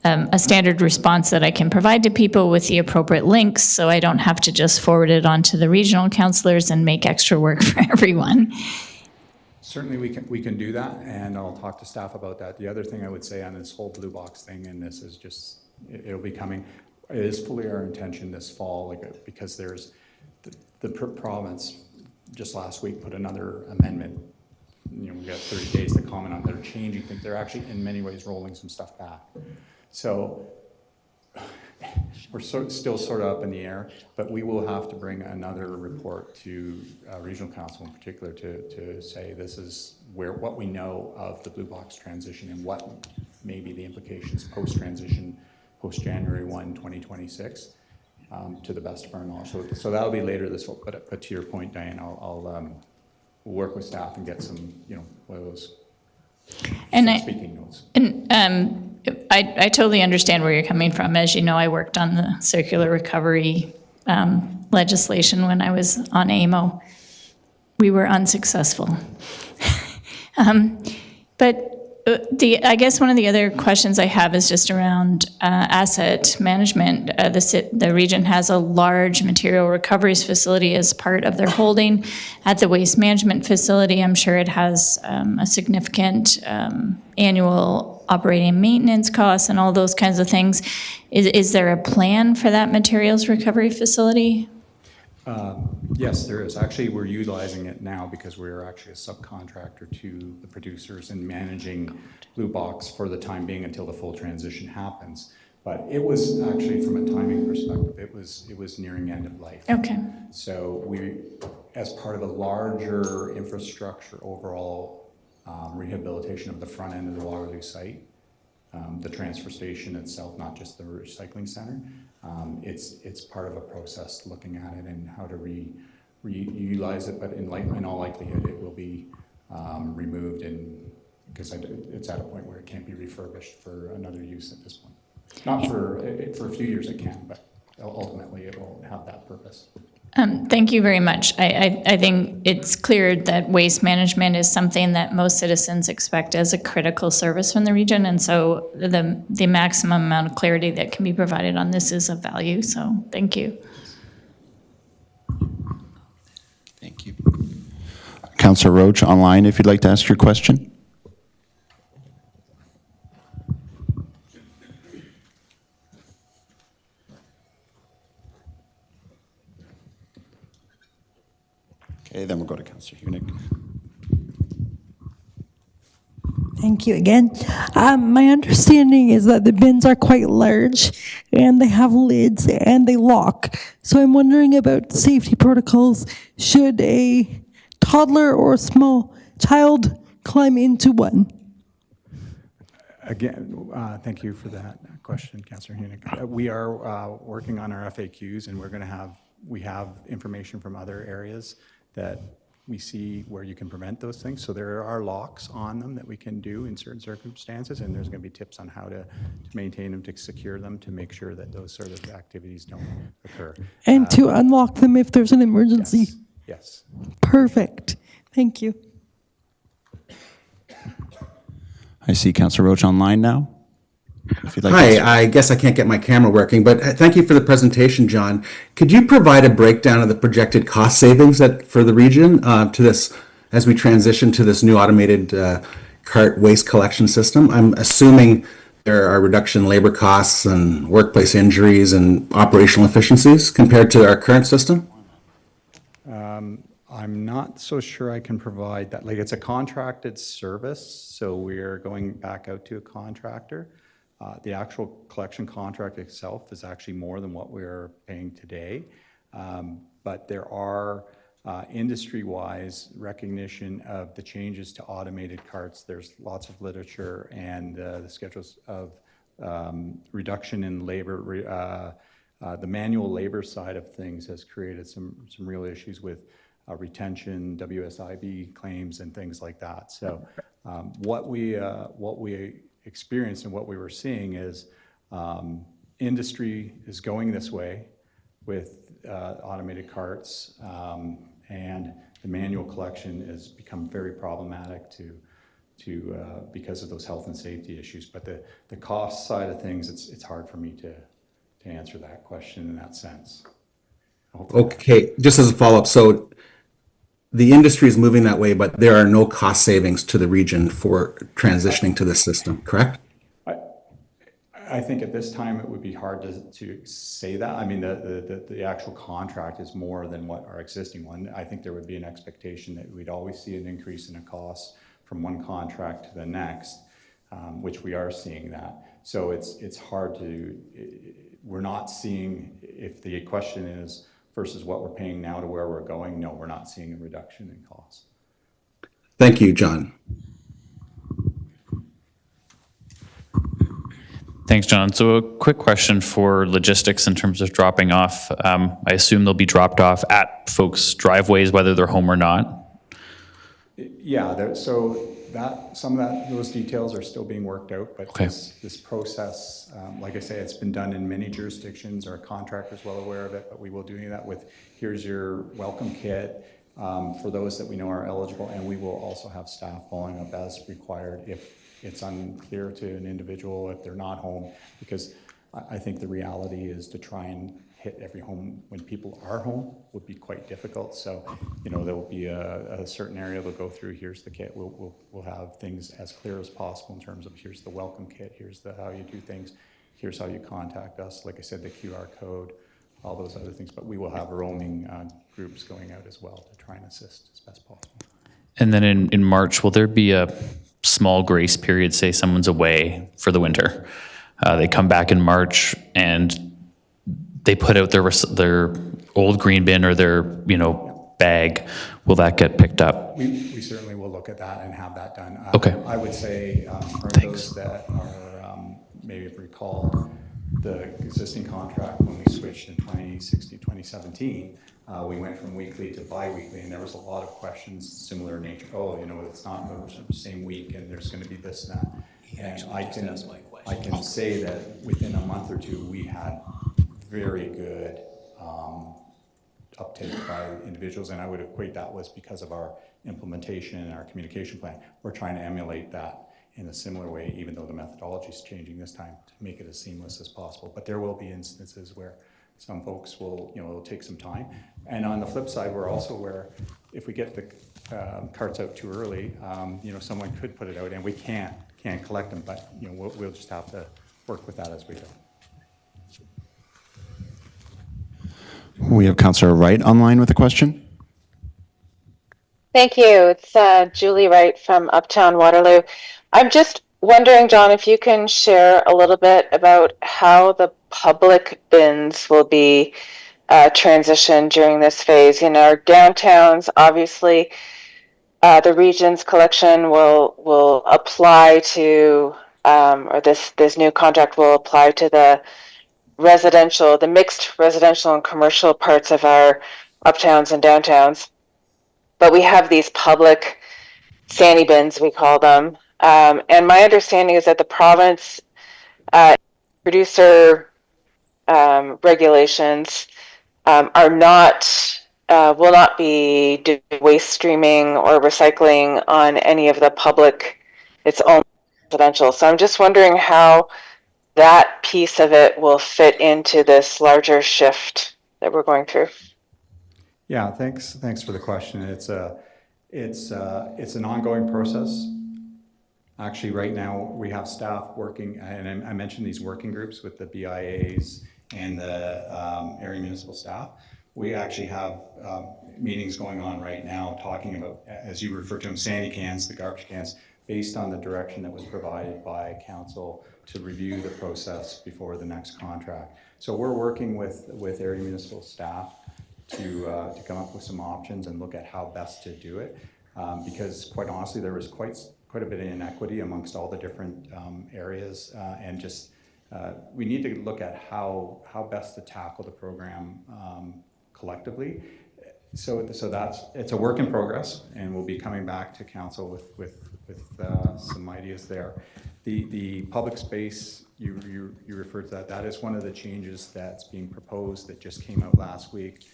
a standard response that I can provide to people with the appropriate links, so I don't have to just forward it on to the regional councillors and make extra work for everyone. Certainly we can do that, and I'll talk to staff about that. The other thing I would say on this whole blue box thing, and this is just, it'll be coming, it is fully our intention this fall, because there's, the province just last week put another amendment. You know, we got 30 days to comment on. They're changing things. They're actually in many ways rolling some stuff back. So we're still sort of up in the air, but we will have to bring another report to regional council in particular to say this is what we know of the blue box transition and what may be the implications post-transition, post-January 1, 2026, to the best of our knowledge. So that'll be later this fall, but to your point, Diane, I'll work with staff and get some, one of those speaking notes. And I totally understand where you're coming from. As you know, I worked on the circular recovery legislation when I was on AMO. We were unsuccessful. But I guess one of the other questions I have is just around asset management. The region has a large material recoveries facility as part of their holding at the waste management facility. I'm sure it has a significant annual operating maintenance costs and all those kinds of things. Is there a plan for that materials recovery facility? Yes, there is. Actually, we're utilizing it now because we're actually a subcontractor to the producers and managing Blue Box for the time being until the full transition happens. But it was actually, from a timing perspective, it was nearing end of life. Okay. So we, as part of a larger infrastructure overall rehabilitation of the front end of the Waterloo site, the transfer station itself, not just the recycling center, it's part of a process looking at it and how to reutilize it, but in all likelihood it will be removed, and because it's at a point where it can't be refurbished for another use at this point. Not for a few years it can, but ultimately it will have that purpose. Thank you very much. I think it's clear that waste management is something that most citizens expect as a critical service from the region, and so the maximum amount of clarity that can be provided on this is of value, so thank you. Thank you. Councillor Roach, online, if you'd like to ask your question. Okay, then we'll go to Councillor Hunick. Thank you again. My understanding is that the bins are quite large and they have lids and they lock. So I'm wondering about safety protocols. Should a toddler or a small child climb into one? Again, thank you for that question, Councillor Hunick. We are working on our FAQs, and we have information from other areas that we see where you can prevent those things. So there are locks on them that we can do in certain circumstances, and there's going to be tips on how to maintain them, to secure them, to make sure that those sort of activities don't occur. And to unlock them if there's an emergency? Yes. Perfect. Thank you. I see Councillor Roach online now. If you'd like Hi, I guess I can't get my camera working, but thank you for the presentation, John. Could you provide a breakdown of the projected cost savings for the region to this, as we transition to this new automated cart waste collection system? I'm assuming there are reduction in labor costs and workplace injuries and operational efficiencies compared to our current system? I'm not so sure I can provide that. Like, it's a contracted service, so we're going back out to a contractor. The actual collection contract itself is actually more than what we're paying today, but there are industry-wise recognition of the changes to automated carts. There's lots of literature, and the schedules of reduction in labor, the manual labor side of things has created some real issues with retention, WSIB claims, and things like that. So what we experienced and what we were seeing is industry is going this way with automated carts, and the manual collection has become very problematic because of those health and safety issues. But the cost side of things, it's hard for me to answer that question in that sense. Okay, just as a follow-up, so the industry is moving that way, but there are no cost savings to the region for transitioning to this system, correct? I think at this time it would be hard to say that. I mean, the actual contract is more than what our existing one. I think there would be an expectation that we'd always see an increase in a cost from one contract to the next, which we are seeing that. So it's hard to, we're not seeing, if the question is versus what we're paying now to where we're going, no, we're not seeing a reduction in costs. Thank you, John. Thanks, John. So a quick question for logistics in terms of dropping off. I assume they'll be dropped off at folks' driveways, whether they're home or not? Yeah, so some of those details are still being worked out, but okay. this process, like I say, it's been done in many jurisdictions. Our contractor's well aware of it, but we will do that with, here's your welcome kit for those that we know are eligible, and we will also have staff following up as required if it's unclear to an individual if they're not home, because I think the reality is to try and hit every home when people are home would be quite difficult. So, you know, there will be a certain area they'll go through. Here's the kit. We'll have things as clear as possible in terms of here's the welcome kit, here's how you do things, here's how you contact us. Like I said, the QR code, all those other things. But we will have roaming groups going out as well to try and assist as best possible. And then in March, will there be a small grace period, say someone's away for the winter? They come back in March and they put out their old green bin or their bag. Will that get picked up? We certainly will look at that and have that done. Okay. I would say for those that are maybe recall the existing contract when we switched in 2016, 2017, we went from weekly to bi-weekly, and there was a lot of questions similar in nature. Oh, it's not the same week, and there's going to be this and that. And I can say that within a month or two, we had very good uptake by individuals, and I would equate that was because of our implementation and our communication plan. We're trying to emulate that in a similar way, even though the methodology is changing this time to make it as seamless as possible. But there will be instances where some folks will, it'll take some time. And on the flip side, we're also aware if we get the carts out too early, someone could put it out, and we can't collect them, but we'll just have to work with that as we go. We have Councillor Wright online with a question. Thank you. It's Julie Wright from Uptown Waterloo. I'm just wondering, John, if you can share a little bit about how the public bins will be transitioned during this phase. In our downtowns, obviously, the region's collection will apply to, or this new contract will apply to the mixed residential and commercial parts of our uptowns and downtowns. But we have these public sandy bins, we call them. And my understanding is that the province producer regulations will not be doing waste streaming or recycling on any of the public, its own residential. So I'm just wondering how that piece of it will fit into this larger shift that we're going through. Yeah, thanks for the question. It's an ongoing process. Actually, right now we have staff working, and I mentioned these working groups with the BIAs and the area municipal staff. We actually have meetings going on right now talking about, as you refer to them, sandy cans, the garbage cans, based on the direction that was provided by council to review the process before the next contract. So we're working with area municipal staff to come up with some options and look at how best to do it, because quite honestly, there was quite a bit of inequity amongst all the different areas, and just we need to look at how best to tackle the program collectively. So it's a work in progress, and we'll be coming back to council with some ideas there. The public space, you referred to that is one of the changes that's being proposed that just came out last week.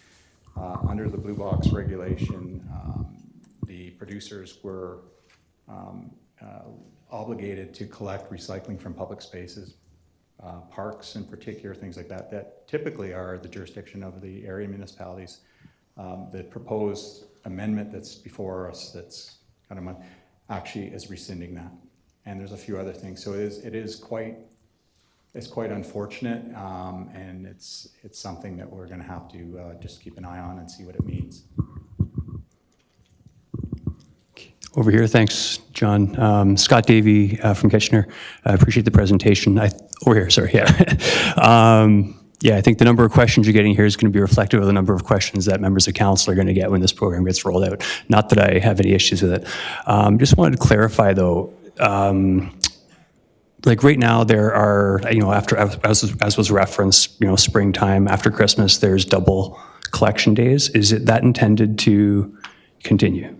Under the Blue Box regulation, the producers were obligated to collect recycling from public spaces, parks in particular, things like that typically are the jurisdiction of the area municipalities. The proposed amendment that's before us, that's kind of actually is rescinding that. And there's a few other things. So it is quite it's quite unfortunate, and it's something that we're going to have to just keep an eye on and see what it means. Over here, thanks, John. Scott Davey from Kitchener. I appreciate the presentation. Over here, sorry, yeah. Yeah, I think the number of questions you're getting here is going to be reflective of the number of questions that members of council are going to get when this program gets rolled out. Not that I have any issues with it. Just wanted to clarify, though, like right now there are, after, as was referenced, springtime, after Christmas, there's double collection days. Is it that intended to continue?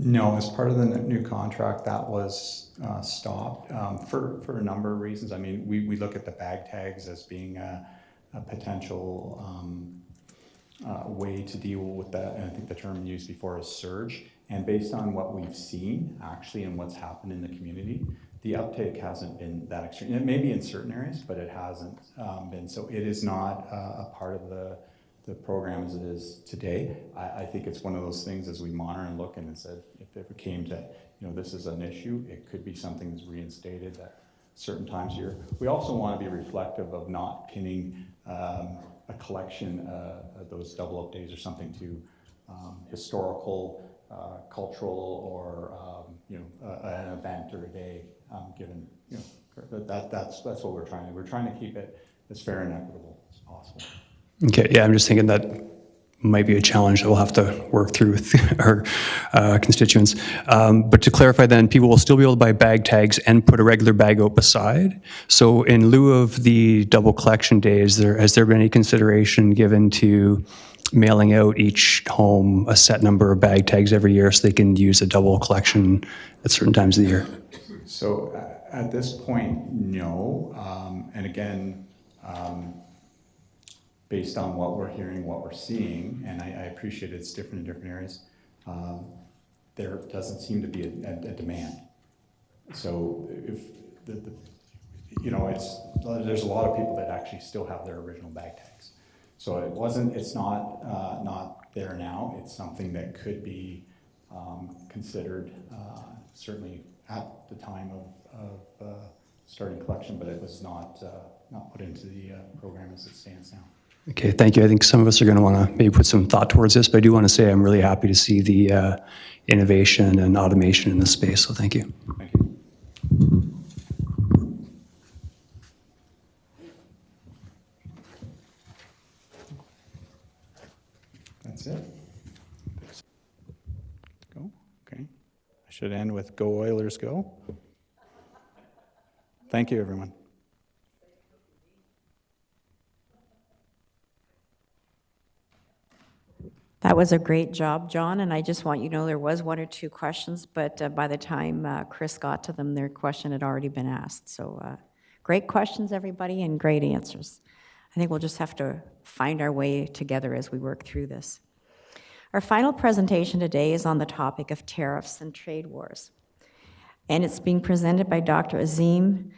No, as part of the new contract, that was stopped for a number of reasons. I mean, we look at the bag tags as being a potential way to deal with that, and I think the term used before is surge. And based on what we've seen, actually, and what's happened in the community, the uptake hasn't been that extreme. It may be in certain areas, but it hasn't been. So it is not a part of the program as it is today. I think it's one of those things as we monitor and look, and it said if it came to, this is an issue, it could be something that's reinstated at certain times here. We also want to be reflective of not pinning a collection, those double up days or something to historical, cultural, or an event or a day, given that's what we're trying to. We're trying to keep it as fair and equitable as possible. Okay, yeah, I'm just thinking that might be a challenge that we'll have to work through with our constituents. But to clarify then, people will still be able to buy bag tags and put a regular bag out beside. So in lieu of the double collection days, has there been any consideration given to mailing out each home a set number of bag tags every year so they can use a double collection at certain times of the year? So at this point, no. And again, based on what we're hearing, what we're seeing, and I appreciate it's different in different areas, there doesn't seem to be a demand. So if there's a lot of people that actually still have their original bag tags. So it's not there now. It's something that could be considered certainly at the time of starting collection, but it was not put into the program as it stands now. Okay, thank you. I think some of us are going to want to maybe put some thought towards this, but I do want to say I'm really happy to see the innovation and automation in this space, so thank you. Thank you. That's it. Go. Okay. I should end with "Go Oilers, go." Thank you, everyone. That was a great job, John, and I just want you to know there was one or two questions, but by the time Chris got to them, their question had already been asked. So great questions, everybody, and great answers. I think we'll just have to find our way together as we work through this. Our final presentation today is on the topic of tariffs and trade wars, and it's being presented by Dr. Azim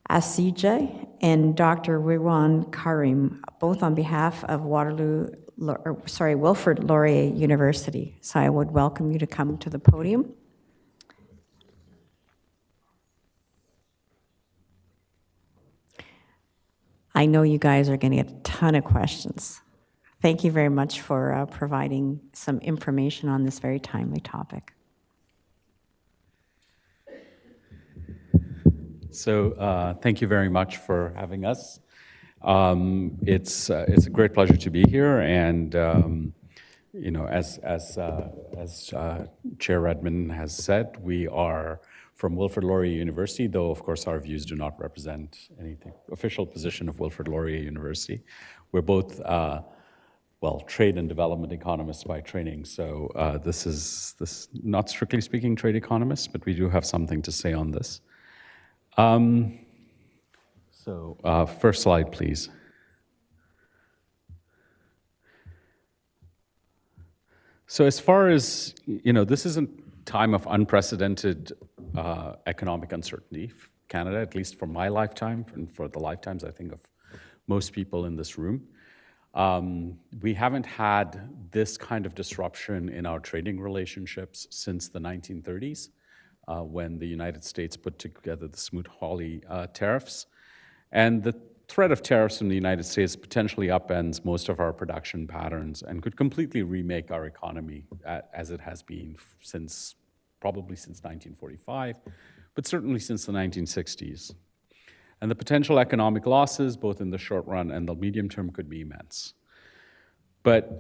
Asija and Dr. Riwan Karim, both on behalf of Wilfrid Laurier University. So I would welcome you to come to the podium. I know you guys are going to get a ton of questions. Thank you very much for providing some information on this very timely topic. So thank you very much for having us. It's a great pleasure to be here, and as Chair Redmond has said, we are from Wilfrid Laurier University, though of course our views do not represent anything official position of Wilfrid Laurier University. We're both trade and development economists by training, so this is not strictly speaking trade economists, but we do have something to say on this. First slide, please. So as far as, this is a time of unprecedented economic uncertainty for Canada, at least for my lifetime, and for the lifetimes, I think, of most people in this room. We haven't had this kind of disruption in our trading relationships since the 1930s, when the United States put together the Smoot-Hawley tariffs. And the threat of tariffs in the United States potentially upends most of our production patterns and could completely remake our economy as it has been probably since 1945, but certainly since the 1960s. And the potential economic losses, both in the short run and the medium term, could be immense. But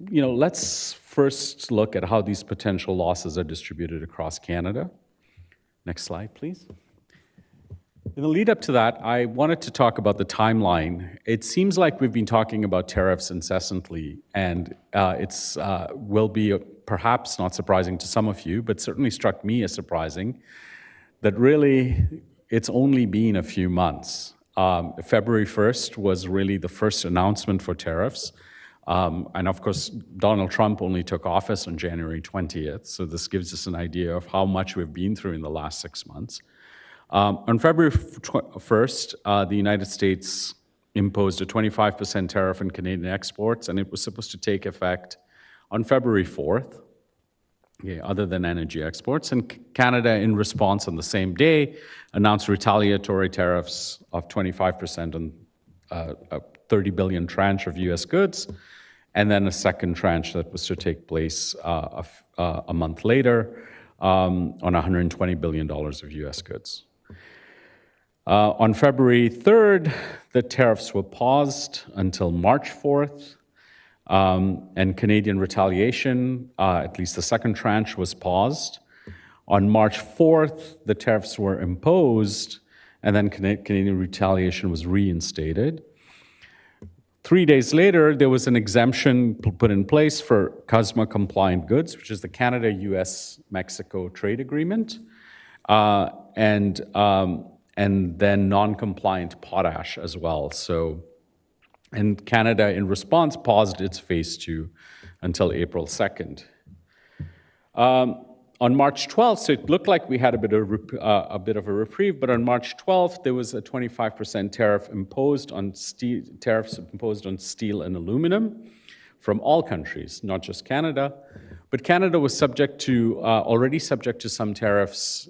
let's first look at how these potential losses are distributed across Canada. Next slide, please. In the lead up to that, I wanted to talk about the timeline. It seems like we've been talking about tariffs incessantly, and it's will be perhaps not surprising to some of you, but certainly struck me as surprising that really it's only been a few months. February 1st was really the first announcement for tariffs. And of course, Donald Trump only took office on January 20th, so this gives us an idea of how much we've been through in the last 6 months. On February 1st, the United States imposed a 25% tariff on Canadian exports, and it was supposed to take effect on February 4th, other than energy exports. And Canada, in response on the same day, announced retaliatory tariffs of 25% on a 30 billion tranche of US goods, and then a second tranche that was to take place a month later on $120 billion of US goods. On February 3rd, the tariffs were paused until March 4th, and Canadian retaliation, at least the second tranche, was paused. On March 4th, the tariffs were imposed, and then Canadian retaliation was reinstated. 3 days later, there was an exemption put in place for CUSMA-compliant goods, which is the Canada-US-Mexico trade agreement, and then non-compliant potash as well. And Canada, in response, paused its phase 2 until April 2nd. On March 12th, so it looked like we had a bit of a reprieve, but on March 12th, there was a 25% tariffs imposed on steel and aluminum from all countries, not just Canada. But Canada was already subject to some tariffs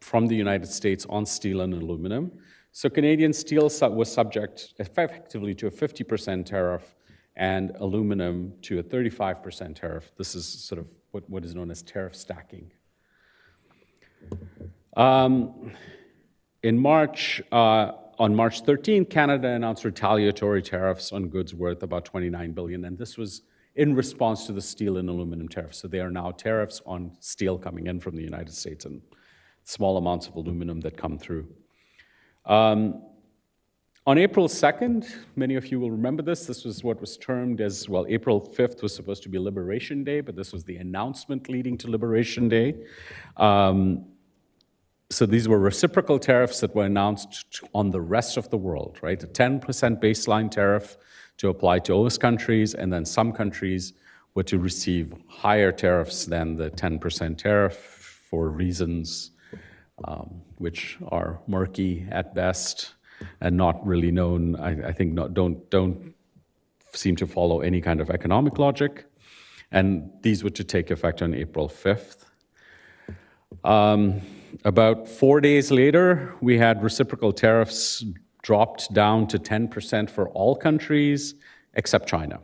from the United States on steel and aluminum. So Canadian steel was subject effectively to a 50% tariff and aluminum to a 35% tariff. This is sort of what is known as tariff stacking. On March 13th, Canada announced retaliatory tariffs on goods worth about $29 billion, and this was in response to the steel and aluminum tariffs. So there are now tariffs on steel coming in from the United States and small amounts of aluminum that come through. On April 2nd, many of you will remember this. This was what was termed as, well, April 5th was supposed to be Liberation Day, but this was the announcement leading to Liberation Day. So these were reciprocal tariffs that were announced on the rest of the world, right? A 10% baseline tariff to apply to host countries, and then some countries were to receive higher tariffs than the 10% tariff for reasons which are murky at best and not really known, I think don't seem to follow any kind of economic logic. And these were to take effect on April 5th. About 4 days later, we had reciprocal tariffs dropped down to 10% for all countries except China.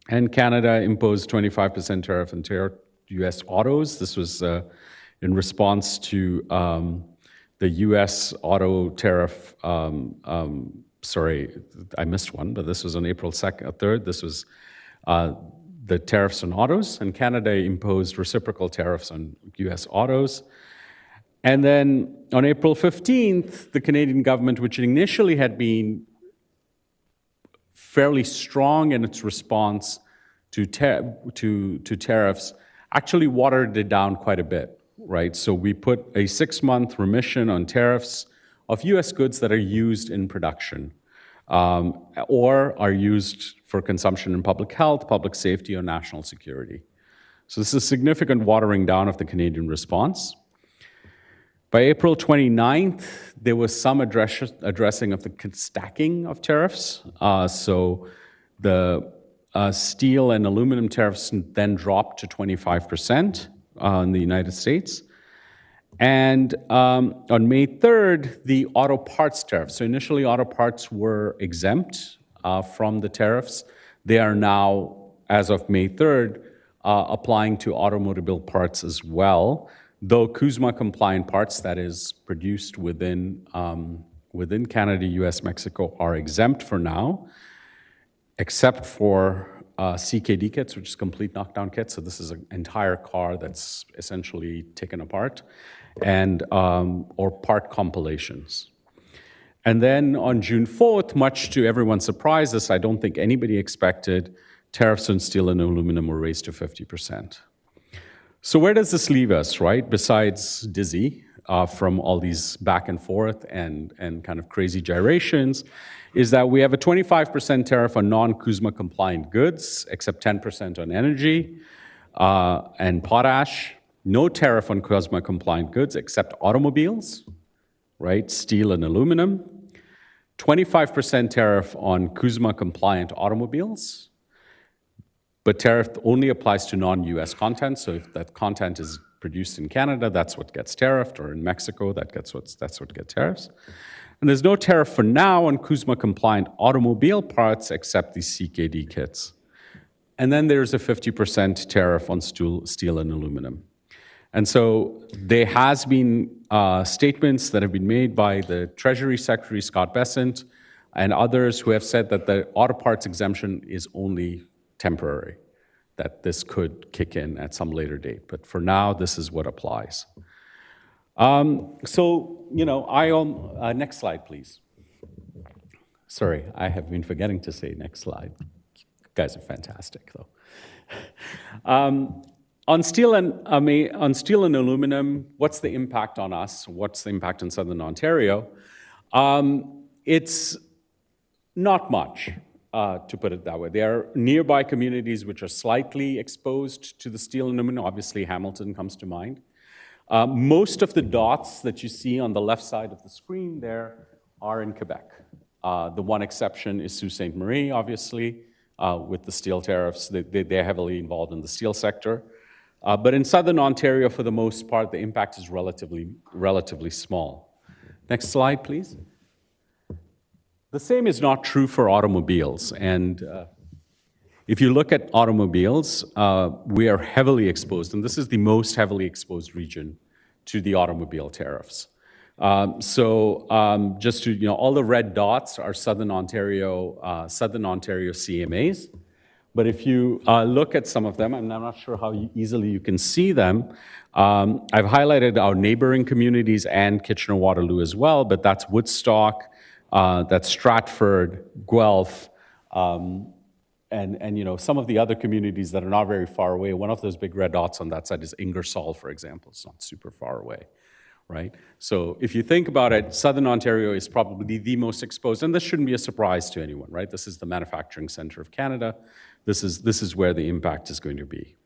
And Canada imposed 25% tariff on US autos. This was in response to the US auto tariff, sorry, I missed one, but this was on April 3rd. This was the tariffs on autos, and Canada imposed reciprocal tariffs on US autos. And then on April 15th, the Canadian government, which initially had been fairly strong in its response to tariffs, actually watered it down quite a bit. Right, so we put a 6-month remission on tariffs of US goods that are used in production or are used for consumption in public health, public safety, or national security. So this is a significant watering down of the Canadian response. By April 29th, there was some addressing of the stacking of tariffs. So the steel and aluminum tariffs then dropped to 25%. In the United States. And on May 3rd, the auto parts tariff. So initially, auto parts were exempt from the tariffs. They are now, as of May 3rd, applying to automobile parts as well, though CUSMA compliant parts, that is produced within Canada, US, Mexico, are exempt for now, except for CKD kits, which is complete knockdown kits. So this is an entire car that's essentially taken apart, and or part compilations. And then on June 4th, much to everyone's surprise, this I don't think anybody expected, tariffs on steel and aluminum were raised to 50%. So where does this leave us, right? Besides dizzy from all these back and forth and kind of crazy gyrations, is that we have a 25% tariff on non-CUSMA compliant goods, except 10% on energy and potash. No tariff on CUSMA compliant goods except automobiles, right? Steel and aluminum. 25% tariff on CUSMA compliant automobiles, but tariff only applies to non-US content. So if that content is produced in Canada, that's what gets tariffed, or in Mexico, that's what gets tariffs. And there's no tariff for now on CUSMA compliant automobile parts except these CKD kits. And then there's a 50% tariff on steel and aluminum. And so there has been statements that have been made by the Treasury Secretary, Scott Bessent, and others who have said that the auto parts exemption is only temporary, that this could kick in at some later date. But for now, this is what applies. So, you know, next slide, please. Sorry, I have been forgetting to say next slide. You guys are fantastic, though. On steel and aluminum, what's the impact on us? What's the impact in Southern Ontario? It's not much, to put it that way. There are nearby communities which are slightly exposed to the steel and aluminum. Obviously, Hamilton comes to mind. Most of the dots that you see on the left side of the screen there are in Quebec. The one exception is Sault Ste. Marie, obviously, with the steel tariffs. They're heavily involved in the steel sector. But in Southern Ontario, for the most part, the impact is relatively small. Next slide, please. The same is not true for automobiles. And if you look at automobiles, we are heavily exposed, and this is the most heavily exposed region to the automobile tariffs. Just to, you know, all the red dots are Southern Ontario CMAs. But if you look at some of them, and I'm not sure how easily you can see them, I've highlighted our neighboring communities and Kitchener-Waterloo as well, but that's Woodstock, that's Stratford, Guelph, and you know, some of the other communities that are not very far away. One of those big red dots on that side is Ingersoll, for example. It's not super far away, right? So if you think about it, Southern Ontario is probably the most exposed, and this shouldn't be a surprise to anyone, right? This is the manufacturing center of Canada. This is where the impact is going to be.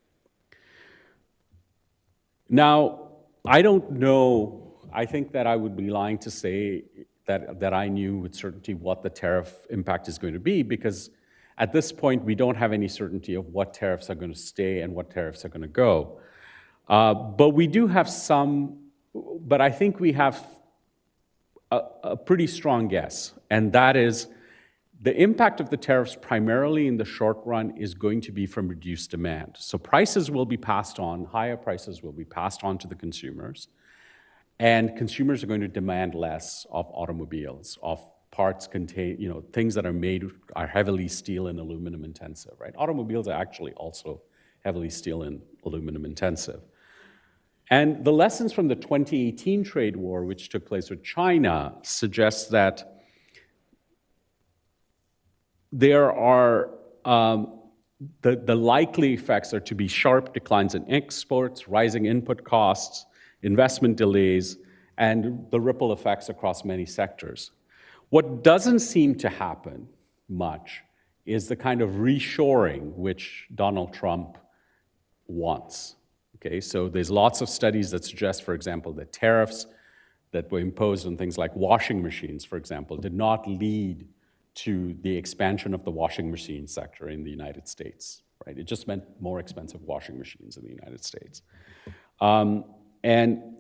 Now, I don't know, I think that I would be lying to say that I knew with certainty what the tariff impact is going to be, because at this point, we don't have any certainty of what tariffs are going to stay and what tariffs are going to go. But we do have some, but I think we have a pretty strong guess, and that is the impact of the tariffs primarily in the short run is going to be from reduced demand. So prices will be passed on, higher prices will be passed on to the consumers, and consumers are going to demand less of automobiles, of parts contain, you know, things that are made are heavily steel and aluminum intensive, right? Automobiles are actually also heavily steel and aluminum intensive. And the lessons from the 2018 trade war, which took place with China, suggests that there are, the likely effects are to be sharp declines in exports, rising input costs, investment delays, and the ripple effects across many sectors. What doesn't seem to happen much is the kind of reshoring which Donald Trump wants. Okay, so there's lots of studies that suggest, for example, that tariffs that were imposed on things like washing machines, for example, did not lead to the expansion of the washing machine sector in the United States, right? It just meant more expensive washing machines in the United States. And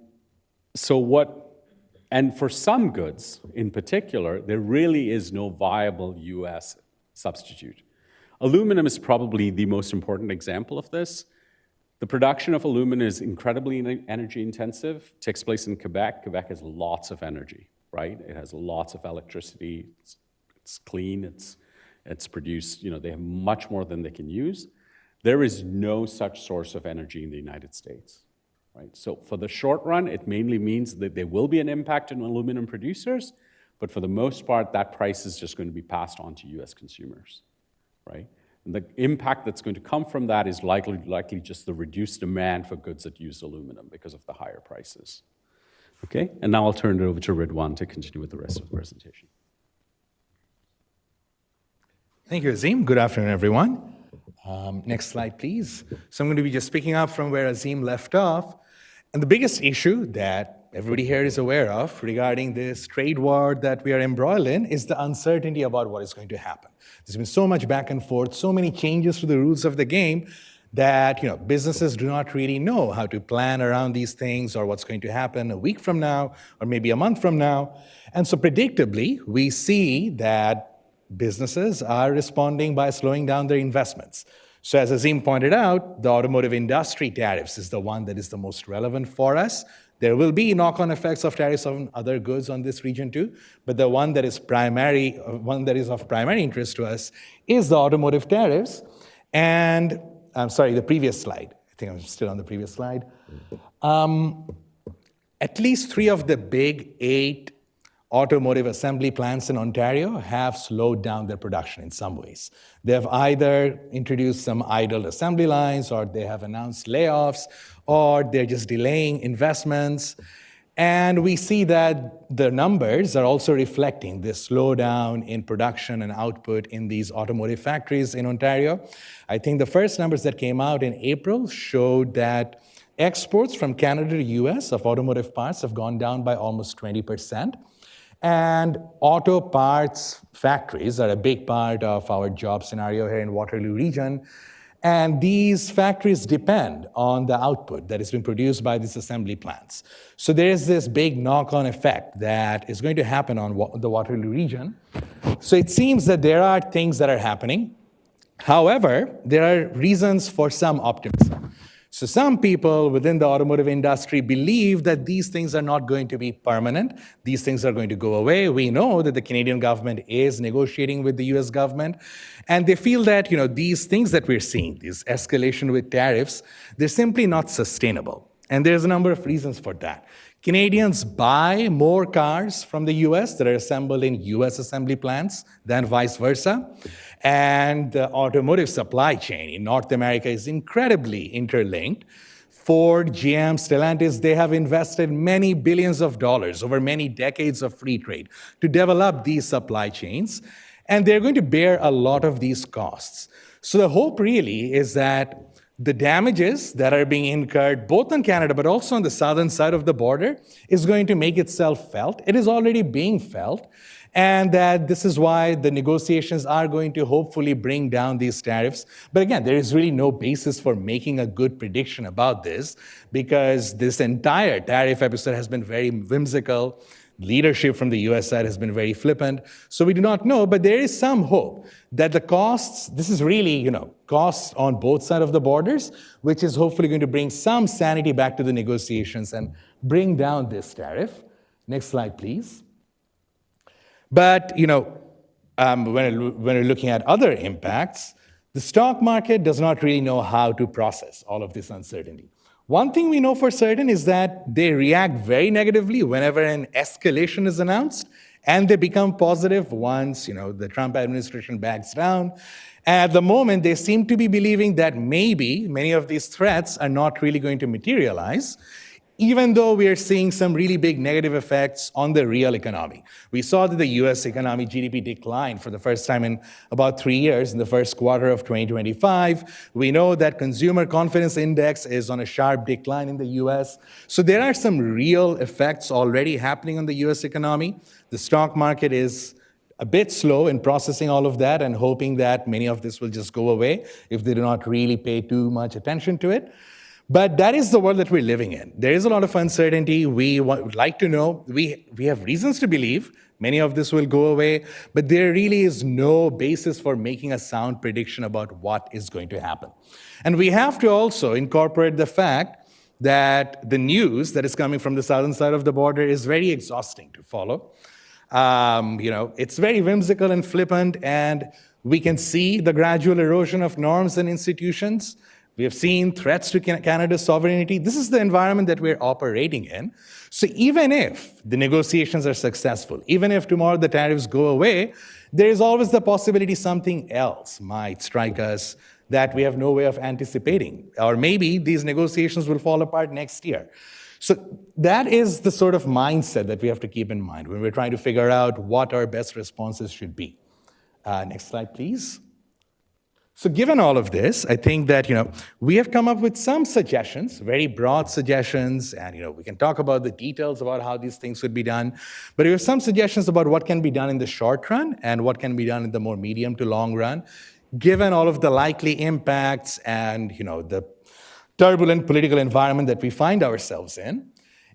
And for some goods in particular, there really is no viable US substitute. Aluminum is probably the most important example of this. The production of aluminum is incredibly energy intensive, takes place in Quebec. Quebec has lots of energy, right? It has lots of electricity, it's clean, it's produced, they have much more than they can use. There is no such source of energy in the United States. Right? So for the short run, it mainly means that there will be an impact on aluminum producers, but for the most part, that price is just going to be passed on to US consumers, right? And the impact that's going to come from that is likely just the reduced demand for goods that use aluminum because of the higher prices. Okay, and now I'll turn it over to Ridwan to continue with the rest of the presentation. Thank you, Azim. Good afternoon, everyone. Next slide, please. So I'm going to be just picking up from where Azim left off. And the biggest issue that everybody here is aware of regarding this trade war that we are embroiled in is the uncertainty about what is going to happen. There's been so much back and forth, so many changes to the rules of the game that businesses do not really know how to plan around these things or what's going to happen a week from now or maybe a month from now. And so predictably, we see that businesses are responding by slowing down their investments. So as Azim pointed out, the automotive industry tariffs is the one that is the most relevant for us. There will be knock-on effects of tariffs on other goods on this region too, but the one that is of primary interest to us is the automotive tariffs. And I'm sorry, the previous slide. I think I'm still on the previous slide. At least 3 of the big 8 automotive assembly plants in Ontario have slowed down their production in some ways. They have either introduced some idle assembly lines, or they have announced layoffs, or they're just delaying investments. And we see that the numbers are also reflecting this slowdown in production and output in these automotive factories in Ontario. I think the first numbers that came out in April showed that exports from Canada to US of automotive parts have gone down by almost 20%. And auto parts factories are a big part of our job scenario here in Waterloo region. And these factories depend on the output that has been produced by these assembly plants. So there's this big knock-on effect that is going to happen on the Waterloo region. So it seems that there are things that are happening. However, there are reasons for some optimism. So some people within the automotive industry believe that these things are not going to be permanent. These things are going to go away. We know that the Canadian government is negotiating with the US government, and they feel that these things that we're seeing, this escalation with tariffs, they're simply not sustainable. And there's a number of reasons for that. Canadians buy more cars from the US that are assembled in US assembly plants than vice versa. And the automotive supply chain in North America is incredibly interlinked. Ford, GM, Stellantis, they have invested many billions of dollars over many decades of free trade to develop these supply chains. And they're going to bear a lot of these costs. So the hope really is that the damages that are being incurred both in Canada but also on the southern side of the border is going to make itself felt. It is already being felt. And that this is why the negotiations are going to hopefully bring down these tariffs. But again, there is really no basis for making a good prediction about this, because this entire tariff episode has been very whimsical. Leadership from the US side has been very flippant. So we do not know, but there is some hope that the costs, this is really, costs on both sides of the borders, which is hopefully going to bring some sanity back to the negotiations and bring down this tariff. Next slide, please. But, when we're looking at other impacts, the stock market does not really know how to process all of this uncertainty. One thing we know for certain is that they react very negatively whenever an escalation is announced, and they become positive once, the Trump administration backs down. At the moment, they seem to be believing that maybe many of these threats are not really going to materialize, even though we are seeing some really big negative effects on the real economy. We saw that the US economy GDP declined for the first time in about 3 years in the first quarter of 2025. We know that consumer confidence index is on a sharp decline in the US. So there are some real effects already happening on the US economy. The stock market is a bit slow in processing all of that and hoping that many of this will just go away if they do not really pay too much attention to it. But that is the world that we're living in. There is a lot of uncertainty. We would like to know, we have reasons to believe many of this will go away, but there really is no basis for making a sound prediction about what is going to happen. And we have to also incorporate the fact that the news that is coming from the southern side of the border is very exhausting to follow. It's very whimsical and flippant, and we can see the gradual erosion of norms and institutions. We have seen threats to Canada's sovereignty. This is the environment that we're operating in. So even if the negotiations are successful, even if tomorrow the tariffs go away, there is always the possibility something else might strike us that we have no way of anticipating. Or maybe these negotiations will fall apart next year. So that is the sort of mindset that we have to keep in mind when we're trying to figure out what our best responses should be. Next slide, please. So given all of this, I think that, we have come up with some suggestions, very broad suggestions, and, we can talk about the details about how these things would be done. But we have some suggestions about what can be done in the short run and what can be done in the more medium to long run, given all of the likely impacts and, the turbulent political environment that we find ourselves in.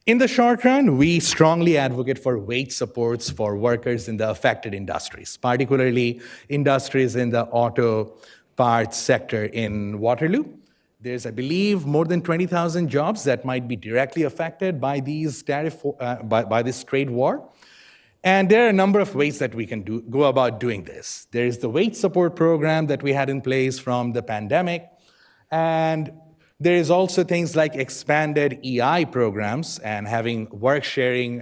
In the short run, we strongly advocate for wage supports for workers in the affected industries, particularly industries in the auto parts sector in Waterloo. There's, I believe, more than 20,000 jobs that might be directly affected by these by this trade war. And there are a number of ways that we can go about doing this. There is the wage support program that we had in place from the pandemic, and there is also things like expanded EI programs and having work sharing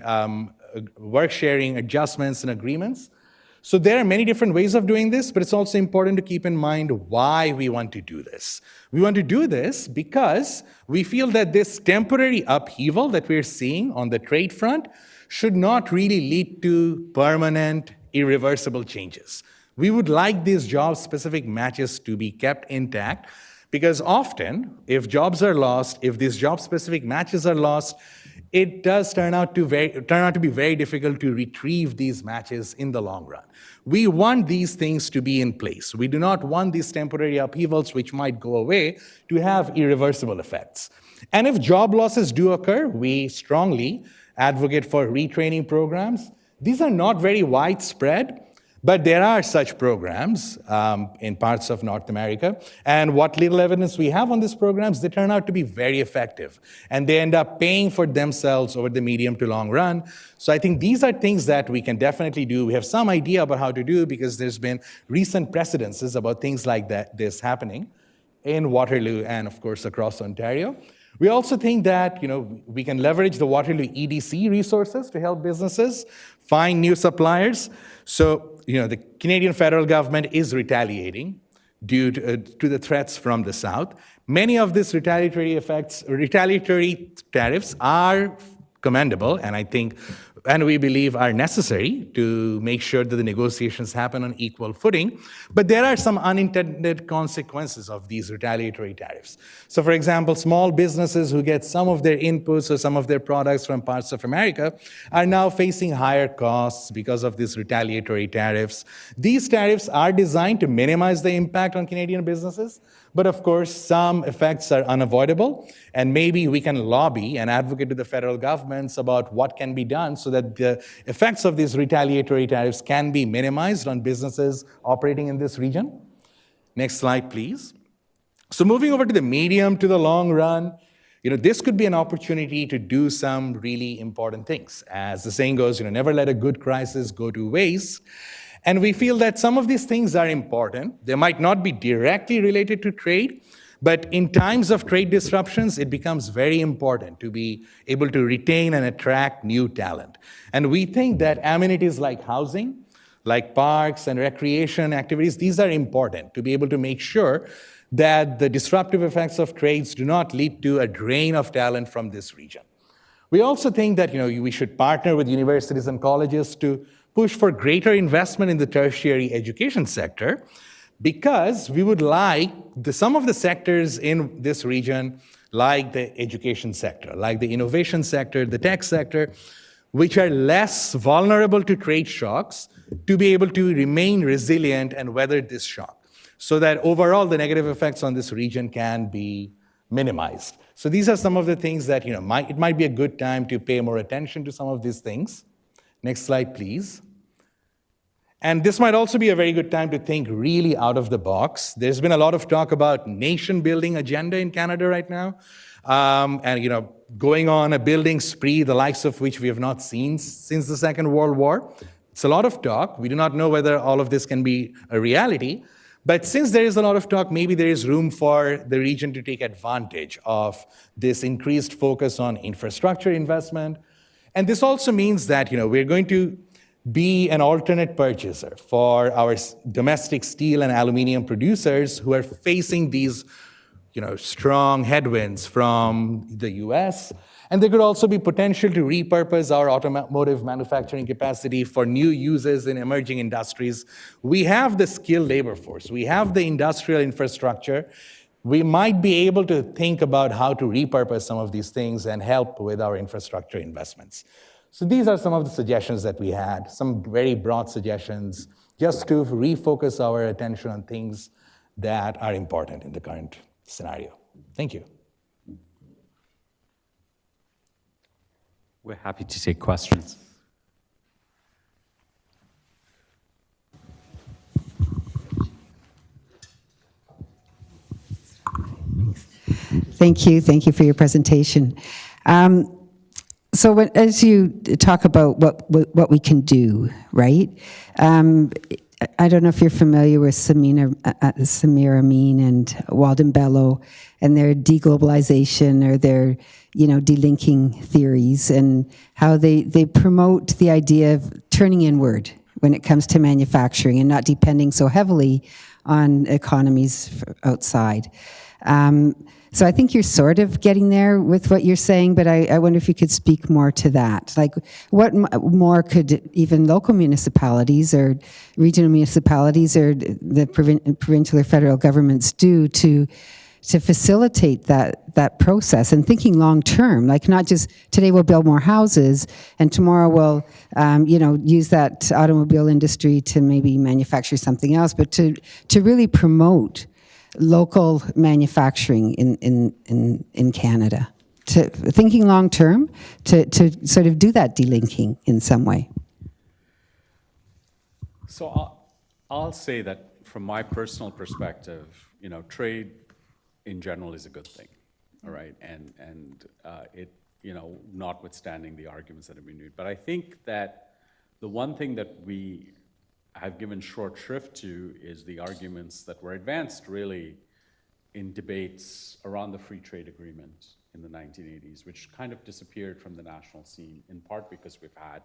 adjustments and agreements. So there are many different ways of doing this, but it's also important to keep in mind why we want to do this. We want to do this because we feel that this temporary upheaval that we're seeing on the trade front should not really lead to permanent, irreversible changes. We would like these job-specific matches to be kept intact, because often, if jobs are lost, if these job-specific matches are lost, it does turn out to be very difficult to retrieve these matches in the long run. We want these things to be in place. We do not want these temporary upheavals, which might go away, to have irreversible effects. And if job losses do occur, we strongly advocate for retraining programs. These are not very widespread, but there are such programs in parts of North America. And what little evidence we have on these programs, they turn out to be very effective. And they end up paying for themselves over the medium to long run. So I think these are things that we can definitely do. We have some idea about how to do because there's been recent precedences about things like this happening in Waterloo and, of course, across Ontario. We also think that we can leverage the Waterloo EDC resources to help businesses find new suppliers. So the Canadian federal government is retaliating due to the threats from the South. Many of these retaliatory tariffs are commendable, and we believe are necessary to make sure that the negotiations happen on equal footing. But there are some unintended consequences of these retaliatory tariffs. So for example, small businesses who get some of their inputs or some of their products from parts of America are now facing higher costs because of these retaliatory tariffs. These tariffs are designed to minimize the impact on Canadian businesses, but of course, some effects are unavoidable, and maybe we can lobby and advocate to the federal governments about what can be done so that the effects of these retaliatory tariffs can be minimized on businesses operating in this region. Next slide, please. So moving over to the medium to the long run, this could be an opportunity to do some really important things. As the saying goes, never let a good crisis go to waste. And we feel that some of these things are important. They might not be directly related to trade, but in times of trade disruptions, it becomes very important to be able to retain and attract new talent. And we think that amenities like housing, like parks and recreation activities, these are important to be able to make sure that the disruptive effects of trades do not lead to a drain of talent from this region. We also think that we should partner with universities and colleges to push for greater investment in the tertiary education sector, because we would like some of the sectors in this region, like the education sector, like the innovation sector, the tech sector, which are less vulnerable to trade shocks, to be able to remain resilient and weather this shock, so that overall the negative effects on this region can be minimized. So these are some of the things that, it might be a good time to pay more attention to some of these things. Next slide, please. And this might also be a very good time to think really out of the box. There's been a lot of talk about nation-building agenda in Canada right now, and going on a building spree, the likes of which we have not seen since the Second World War. It's a lot of talk. We do not know whether all of this can be a reality. But since there is a lot of talk, maybe there is room for the region to take advantage of this increased focus on infrastructure investment. And this also means that we're going to be an alternate purchaser for our domestic steel and aluminum producers who are facing these strong headwinds from the US. And there could also be potential to repurpose our automotive manufacturing capacity for new uses in emerging industries. We have the skilled labor force. We have the industrial infrastructure. We might be able to think about how to repurpose some of these things and help with our infrastructure investments. So these are some of the suggestions that we had, some very broad suggestions, just to refocus our attention on things that are important in the current scenario. Thank you. We're happy to take questions. Thank you. Thank you for your presentation. So as you talk about what we can do, right? I don't know if you're familiar with Samir Amin and Walden Bello and their deglobalization or their, delinking theories and how they promote the idea of turning inward when it comes to manufacturing and not depending so heavily on economies outside. So I think you're sort of getting there with what you're saying, but I wonder if you could speak more to that. Like, what more could even local municipalities or regional municipalities or the provincial or federal governments do to facilitate that process and thinking long term, like not just today we'll build more houses and tomorrow we'll use that automobile industry to maybe manufacture something else, but to really promote local manufacturing in Canada, to thinking long term, to sort of do that delinking in some way. So I'll say that from my personal perspective, trade in general is a good thing, all right, and it notwithstanding the arguments that have been made, but I think that the one thing that we have given short shrift to is the arguments that were advanced really in debates around the free trade agreement in the 1980s, which kind of disappeared from the national scene, in part because we've had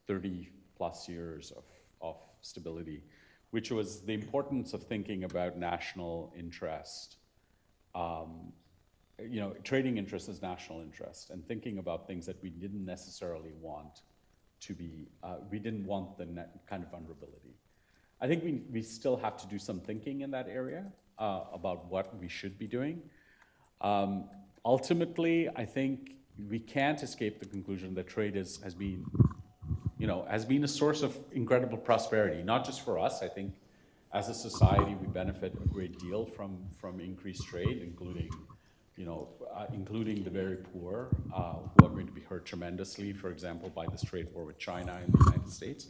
30 plus years of stability, which was the importance of thinking about national interest, trading interest as national interest, and thinking about things that we didn't necessarily want to be, we didn't want the kind of vulnerability. I think we still have to do some thinking in that area about what we should be doing. Ultimately, I think we can't escape the conclusion that trade has been a source of incredible prosperity, not just for us. I think as a society, we benefit a great deal from increased trade, including the very poor, who are going to be hurt tremendously, for example, by this trade war with China and the United States.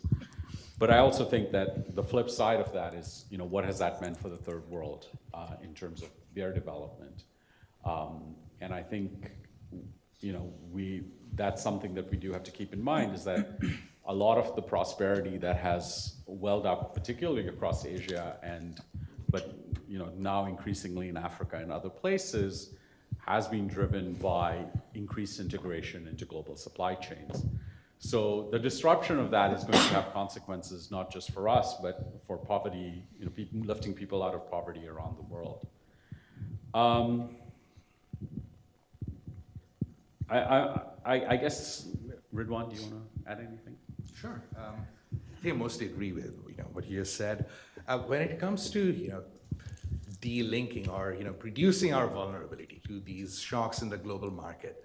But I also think that the flip side of that is, what has that meant for the third world in terms of their development? And I think, that's something that we do have to keep in mind, is that a lot of the prosperity that has welled up, particularly across Asia, but now increasingly in Africa and other places, has been driven by increased integration into global supply chains. So the disruption of that is going to have consequences not just for us, but for poverty, lifting people out of poverty around the world. I guess, Ridwan, do you want to add anything? Sure. I think I mostly agree with what you just said. When it comes to delinking or reducing our vulnerability to these shocks in the global market,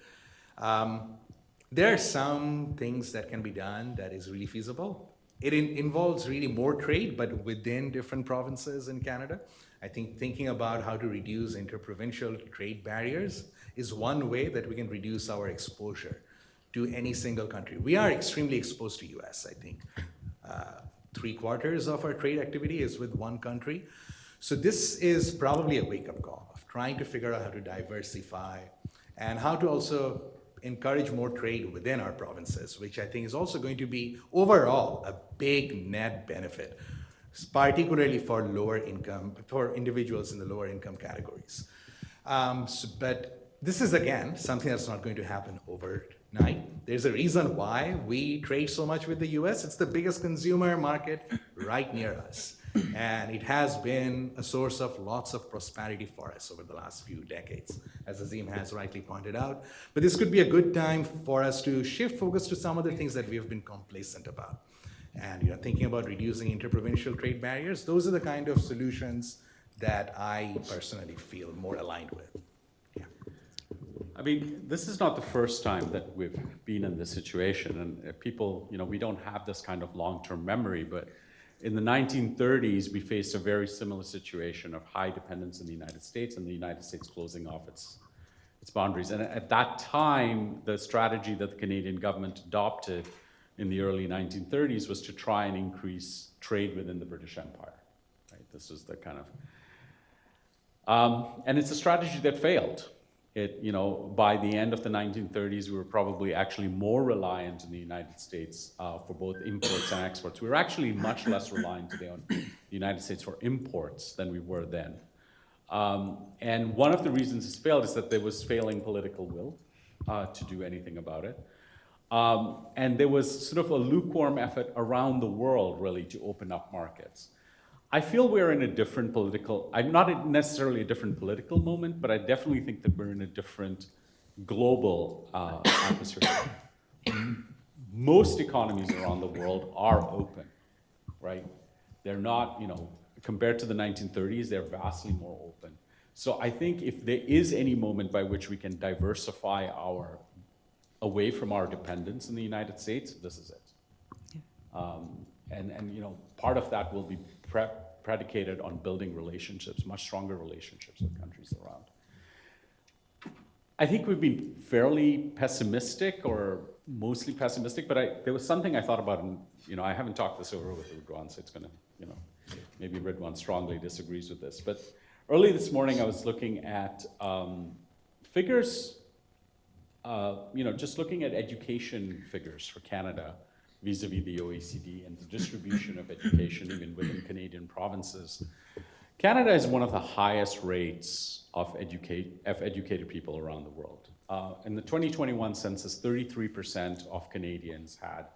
there are some things that can be done that is really feasible. It involves really more trade, but within different provinces in Canada. I think thinking about how to reduce interprovincial trade barriers is one way that we can reduce our exposure to any single country. We are extremely exposed to US, I think. 3/4 of our trade activity is with one country. So this is probably a wake-up call of trying to figure out how to diversify and how to also encourage more trade within our provinces, which I think is also going to be overall a big net benefit, particularly for lower income, for individuals in the lower income categories. But this is, again, something that's not going to happen overnight. There's a reason why we trade so much with the US. It's the biggest consumer market right near us. And it has been a source of lots of prosperity for us over the last few decades, as Azim has rightly pointed out. But this could be a good time for us to shift focus to some of the things that we have been complacent about. And thinking about reducing interprovincial trade barriers, those are the kind of solutions that I personally feel more aligned with. I mean, this is not the first time that we've been in this situation, and people, we don't have this kind of long-term memory, but in the 1930s, we faced a very similar situation of high dependence in the United States and the United States closing off its boundaries. And at that time, the strategy that the Canadian government adopted in the early 1930s was to try and increase trade within the British Empire. Right? This was the kind of, and it's a strategy that failed. By the end of the 1930s, we were probably actually more reliant in the United States for both imports and exports. We were actually much less reliant today on the United States for imports than we were then. And one of the reasons it's failed is that there was failing political will to do anything about it. And there was sort of a lukewarm effort around the world, really, to open up markets. I feel we're in a different I'm not necessarily a different political moment, but I definitely think that we're in a different global atmosphere. Most economies around the world are open, right? They're not, compared to the 1930s, they're vastly more open. So I think if there is any moment by which we can diversify away from our dependence in the United States, this is it. And part of that will be predicated on building relationships, much stronger relationships with countries around. I think we've been fairly pessimistic, or mostly pessimistic, but there was something I thought about, and I haven't talked this over with Ridwan, so it's going to, maybe Ridwan strongly disagrees with this. But early this morning, I was looking at figures, just looking at education figures for Canada vis-a-vis the OECD and the distribution of education even within Canadian provinces. Canada is one of the highest rates of educated people around the world. In the 2021 census, 33% of Canadians had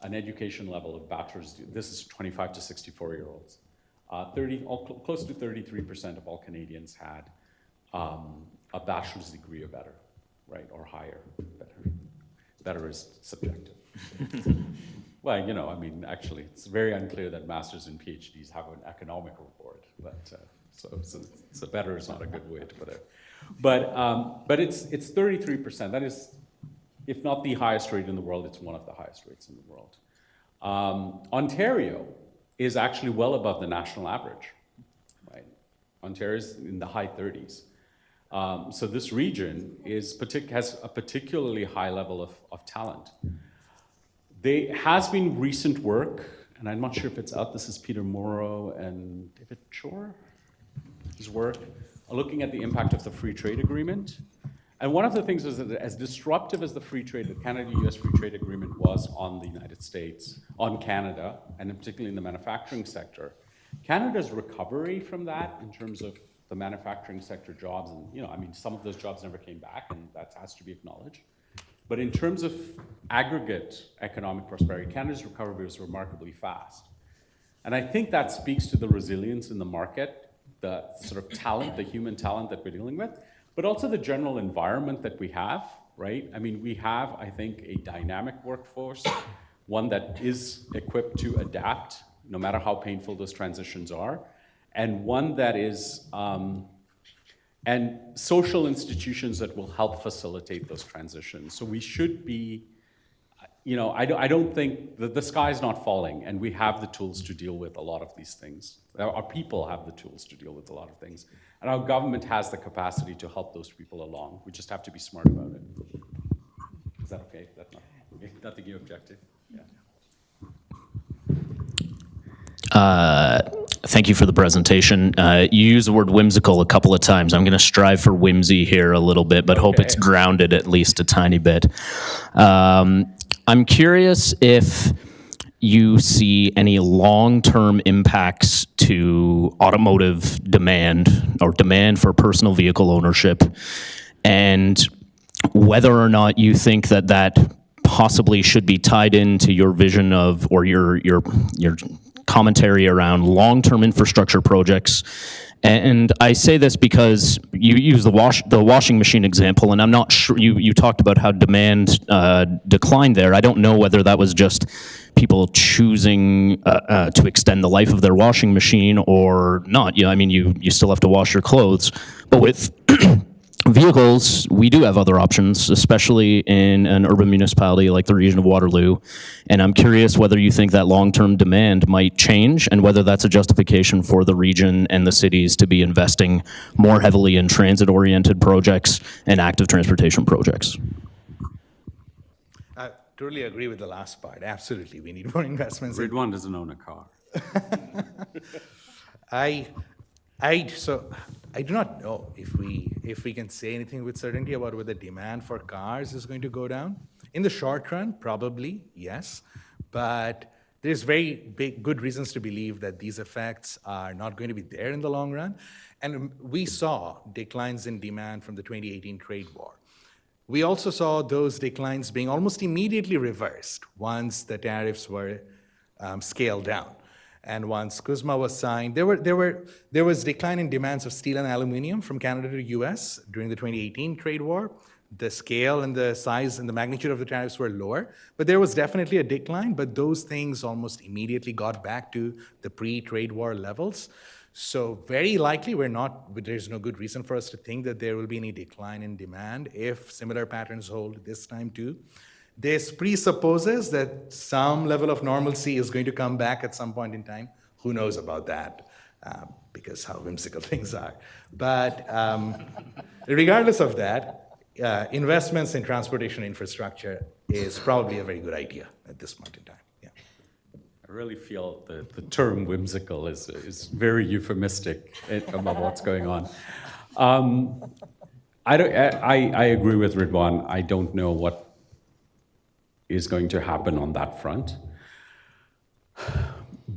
an education level of bachelor's. This is 25 to 64-year-olds. Close to 33% of all Canadians had a bachelor's degree or better, right, or higher. Better is subjective. Well, actually, it's very unclear that masters and PhDs have an economic reward, but so better is not a good way to put it. But it's 33%. That is, if not the highest rate in the world, it's one of the highest rates in the world. Ontario is actually well above the national average, right? Ontario is in the high 30s. So this region has a particularly high level of talent. There has been recent work, and I'm not sure if it's out. This is Peter Morrow and David Shore, his work, looking at the impact of the free trade agreement. And one of the things was that as disruptive as the Canada-US free trade agreement was on the United States, on Canada, and particularly in the manufacturing sector, Canada's recovery from that in terms of the manufacturing sector jobs, and some of those jobs never came back, and that has to be acknowledged. But in terms of aggregate economic prosperity, Canada's recovery was remarkably fast. And I think that speaks to the resilience in the market, the sort of talent, the human talent that we're dealing with, but also the general environment that we have, right? We have, I think, a dynamic workforce, one that is equipped to adapt, no matter how painful those transitions are, and one that is, and social institutions that will help facilitate those transitions. So we should be, I don't think that the sky's not falling, and we have the tools to deal with a lot of these things. Our people have the tools to deal with a lot of things, and our government has the capacity to help those people along. We just have to be smart about it. Is that okay? That's nothing you object to? Yeah. Thank you for the presentation. You used the word whimsical a couple of times. I'm going to strive for whimsy here a little bit, but hope it's grounded at least a tiny bit. I'm curious if you see any long-term impacts to automotive demand or demand for personal vehicle ownership, and whether or not you think that that possibly should be tied into your vision of, or your commentary around long-term infrastructure projects. And I say this because you use the washing machine example, and I'm not sure, you talked about how demand declined there. I don't know whether that was just people choosing to extend the life of their washing machine or not. I mean, you still have to wash your clothes, but with vehicles, we do have other options, especially in an urban municipality like the region of Waterloo. And I'm curious whether you think that long-term demand might change, and whether that's a justification for the region and the cities to be investing more heavily in transit-oriented projects and active transportation projects. I totally agree with the last part. Absolutely, we need more investments. Ridwan doesn't own a car. So I do not know if we can say anything with certainty about whether demand for cars is going to go down. In the short run, probably, yes. But there's very good reasons to believe that these effects are not going to be there in the long run. And we saw declines in demand from the 2018 trade war. We also saw those declines being almost immediately reversed once the tariffs were scaled down. And once CUSMA was signed, there was decline in demands of steel and aluminum from Canada to US during the 2018 trade war. The scale and the size and the magnitude of the tariffs were lower, but there was definitely a decline, but those things almost immediately got back to the pre-trade war levels. So very likely there's no good reason for us to think that there will be any decline in demand if similar patterns hold this time too. This presupposes that some level of normalcy is going to come back at some point in time. Who knows about that, because how whimsical things are. But regardless of that, investments in transportation infrastructure is probably a very good idea at this point in time. Yeah. I really feel the term whimsical is very euphemistic about what's going on. I agree with Ridwan. I don't know what is going to happen on that front.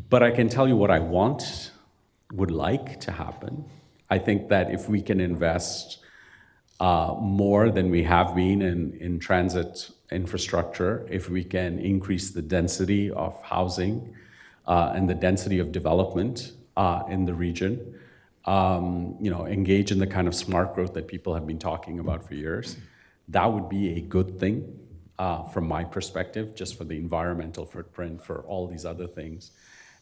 But I can tell you what I would like to happen. I think that if we can invest more than we have been in transit infrastructure, if we can increase the density of housing and the density of development in the region, engage in the kind of smart growth that people have been talking about for years, that would be a good thing. From my perspective, just for the environmental footprint, for all these other things.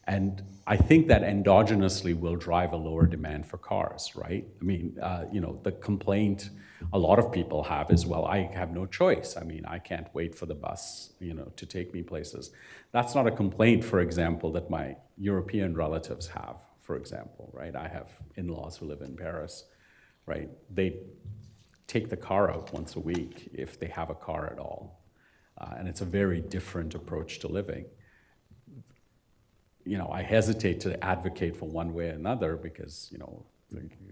And I think that endogenously will drive a lower demand for cars, right? I mean, the complaint a lot of people have is, well, I have no choice. I mean, I can't wait for the bus, to take me places. That's not a complaint, for example, that my European relatives have, for example, right? I have in-laws who live in Paris, right? They take the car out once a week if they have a car at all. And it's a very different approach to living. I hesitate to advocate for one way or another because,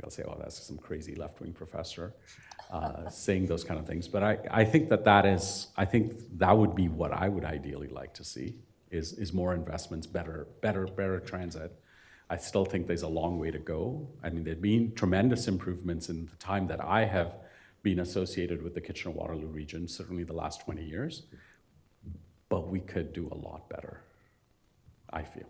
I'll say, oh, that's some crazy left-wing professor saying those kind of things. But I think I think that would be what I would ideally like to see is more investments, better transit. I still think there's a long way to go. I mean, there've been tremendous improvements in the time that I have been associated with the Kitchener-Waterloo region, certainly the last 20 years, but we could do a lot better, I feel.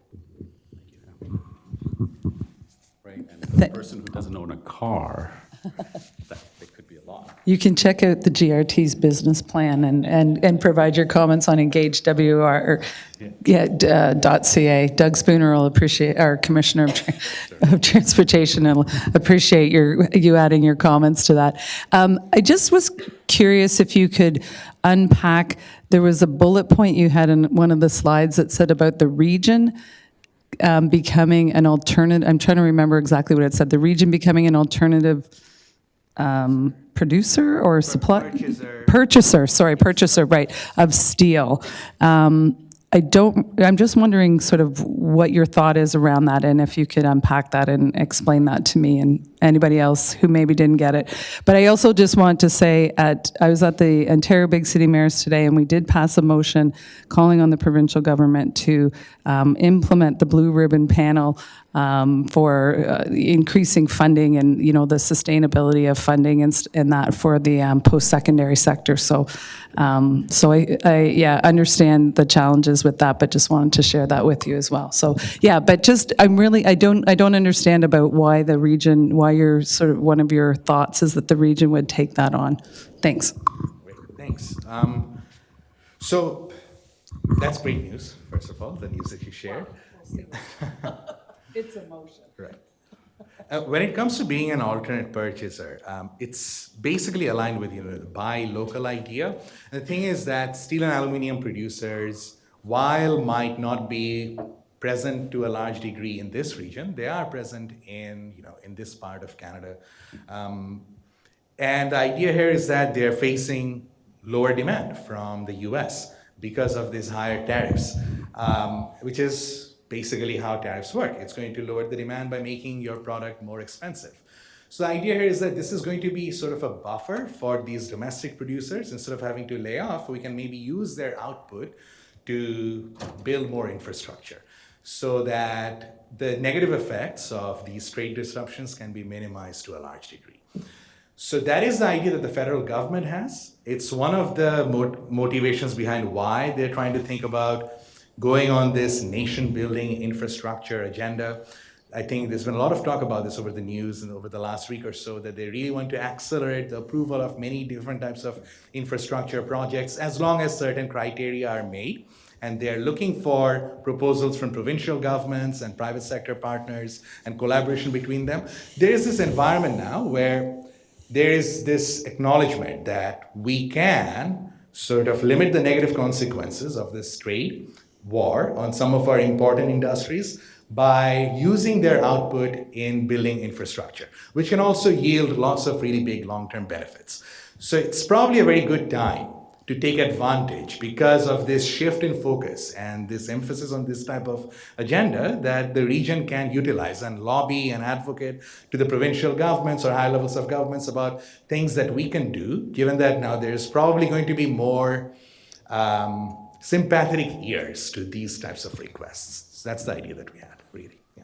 Right, and for the person who doesn't own a car, there could be a You can check out the GRT's business plan and provide your comments on EngageWR or .ca. Doug Spooner will appreciate, our Commissioner of Transportation, will appreciate you adding your comments to that. I just was curious if you could unpack, there was a bullet point you had in one of the slides that said about the region becoming an alternative. I'm trying to remember exactly what it said. The region becoming an alternative producer or supply? Purchaser, right, of steel. I'm just wondering sort of what your thought is around that, and if you could unpack that and explain that to me and anybody else who maybe didn't get it. But I also just want to say, I was at the Ontario Big City Mayors today, and we did pass a motion calling on the provincial government to implement the Blue Ribbon Panel for increasing funding and, you know, the sustainability of funding and that for the post-secondary sector. So I understand the challenges with that, but just wanted to share that with you as well. So yeah, but just I don't understand about why the region, why you're sort of one of your thoughts is that the region would take that on. Thanks. Great, thanks. So that's great news, first of all, the news that you shared. It's a motion. Right. When it comes to being an alternate purchaser, it's basically aligned with, you know, the buy local idea. And the thing is that steel and aluminum producers, while might not be present to a large degree in this region, they are present in, you know, in this part of Canada. And the idea here is that they're facing lower demand from the US because of these higher tariffs, which is basically how tariffs work. It's going to lower the demand by making your product more expensive. So the idea here is that this is going to be sort of a buffer for these domestic producers. Instead of having to lay off, we can maybe use their output to build more infrastructure so that the negative effects of these trade disruptions can be minimized to a large degree. So that is the idea that the federal government has. It's one of the motivations behind why they're trying to think about going on this nation-building infrastructure agenda. I think there's been a lot of talk about this over the news and over the last week or so, that they really want to accelerate the approval of many different types of infrastructure projects as long as certain criteria are made. And they're looking for proposals from provincial governments and private sector partners and collaboration between them. There is this environment now where there is this acknowledgement that we can sort of limit the negative consequences of this trade war on some of our important industries by using their output in building infrastructure, which can also yield lots of really big long-term benefits. So it's probably a very good time to take advantage because of this shift in focus and this emphasis on this type of agenda that the region can utilize and lobby and advocate to the provincial governments or high levels of governments about things that we can do, given that now there's probably going to be more sympathetic ears to these types of requests. So that's the idea that we had, really. Yeah.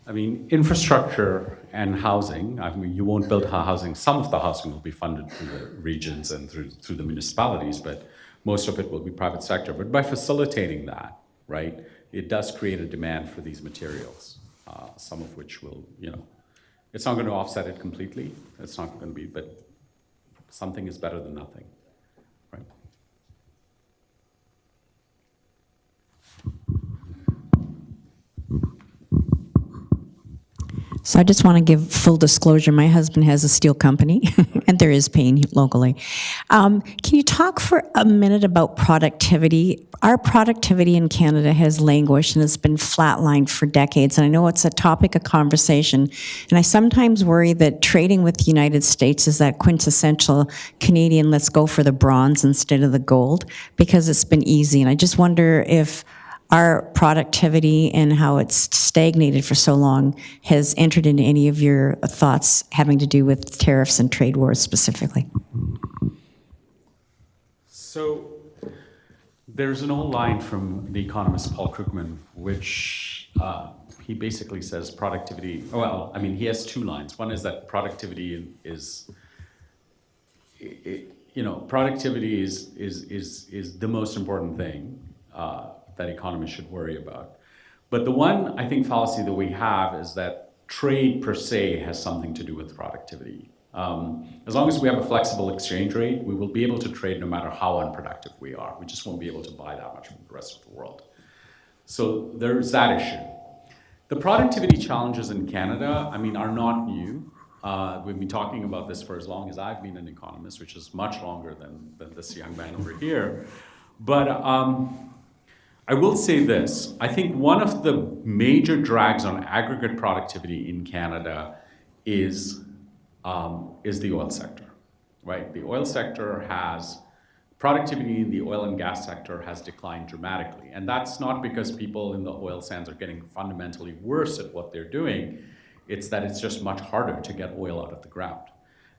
I mean, infrastructure and housing, I mean, you won't build housing. Some of the housing will be funded through the regions and through the municipalities, but most of it will be private sector. But by facilitating that, right, it does create a demand for these materials, some of which will, you know, it's not going to offset it completely. It's not going to be, but something is better than nothing, right? So I just want to give full disclosure. My husband has a steel company, and there is pain locally. Can you talk for a minute about productivity? Our productivity in Canada has languished and it's been flatlined for decades. And I know it's a topic of conversation. And I sometimes worry that trading with the United States is that quintessential Canadian, let's go for the bronze instead of the gold, because it's been easy. And I just wonder if our productivity and how it's stagnated for so long has entered into any of your thoughts having to do with tariffs and trade wars specifically. So there's an old line from the economist Paul Krugman, which he basically says productivity, well, I mean, he has two lines. One is that productivity is, productivity is the most important thing that economists should worry about. But the one, I think, fallacy that we have is that trade per se has something to do with productivity. As long as we have a flexible exchange rate, we will be able to trade no matter how unproductive we are. We just won't be able to buy that much from the rest of the world. So there's that issue. The productivity challenges in Canada, I mean, are not new. We've been talking about this for as long as I've been an economist, which is much longer than this young man over here. But I will say this. I think one of the major drags on aggregate productivity in Canada is the oil sector, right? The oil sector has, productivity in the oil and gas sector has declined dramatically. And that's not because people in the oil sands are getting fundamentally worse at what they're doing. It's that it's just much harder to get oil out of the ground.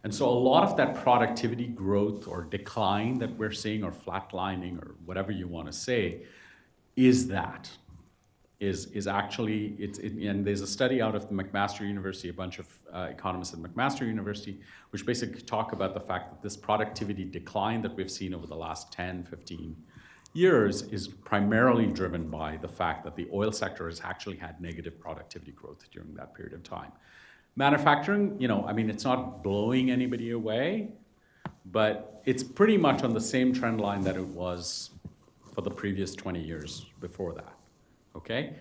And so a lot of that productivity growth or decline that we're seeing, or flatlining, or whatever you want to say, is actually, and there's a study out of the McMaster University, a bunch of economists at McMaster University, which basically talk about the fact that this productivity decline that we've seen over the last 10, 15 years is primarily driven by the fact that the oil sector has actually had negative productivity growth during that period of time. Manufacturing, I mean, it's not blowing anybody away, but it's pretty much on the same trend line that it was for the previous 20 years before that, okay?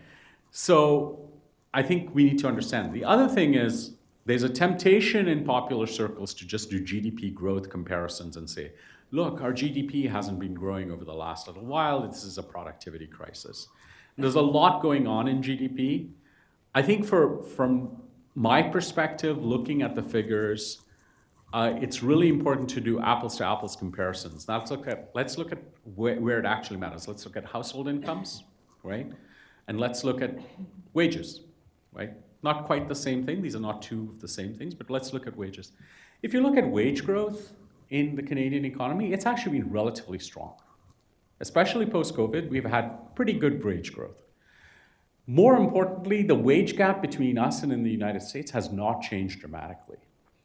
So I think we need to understand. The other thing is there's a temptation in popular circles to just do GDP growth comparisons and say, look, our GDP hasn't been growing over the last little while, this is a productivity crisis. And there's a lot going on in GDP. I think from my perspective, looking at the figures, it's really important to do apples to apples comparisons. Now let's look at where it actually matters. Let's look at household incomes, right? And let's look at wages, right? Not quite the same thing. These are not two of the same things, but let's look at wages. If you look at wage growth in the Canadian economy, it's actually been relatively strong. Especially post-COVID, we've had pretty good wage growth. More importantly, the wage gap between us and in the United States has not changed dramatically.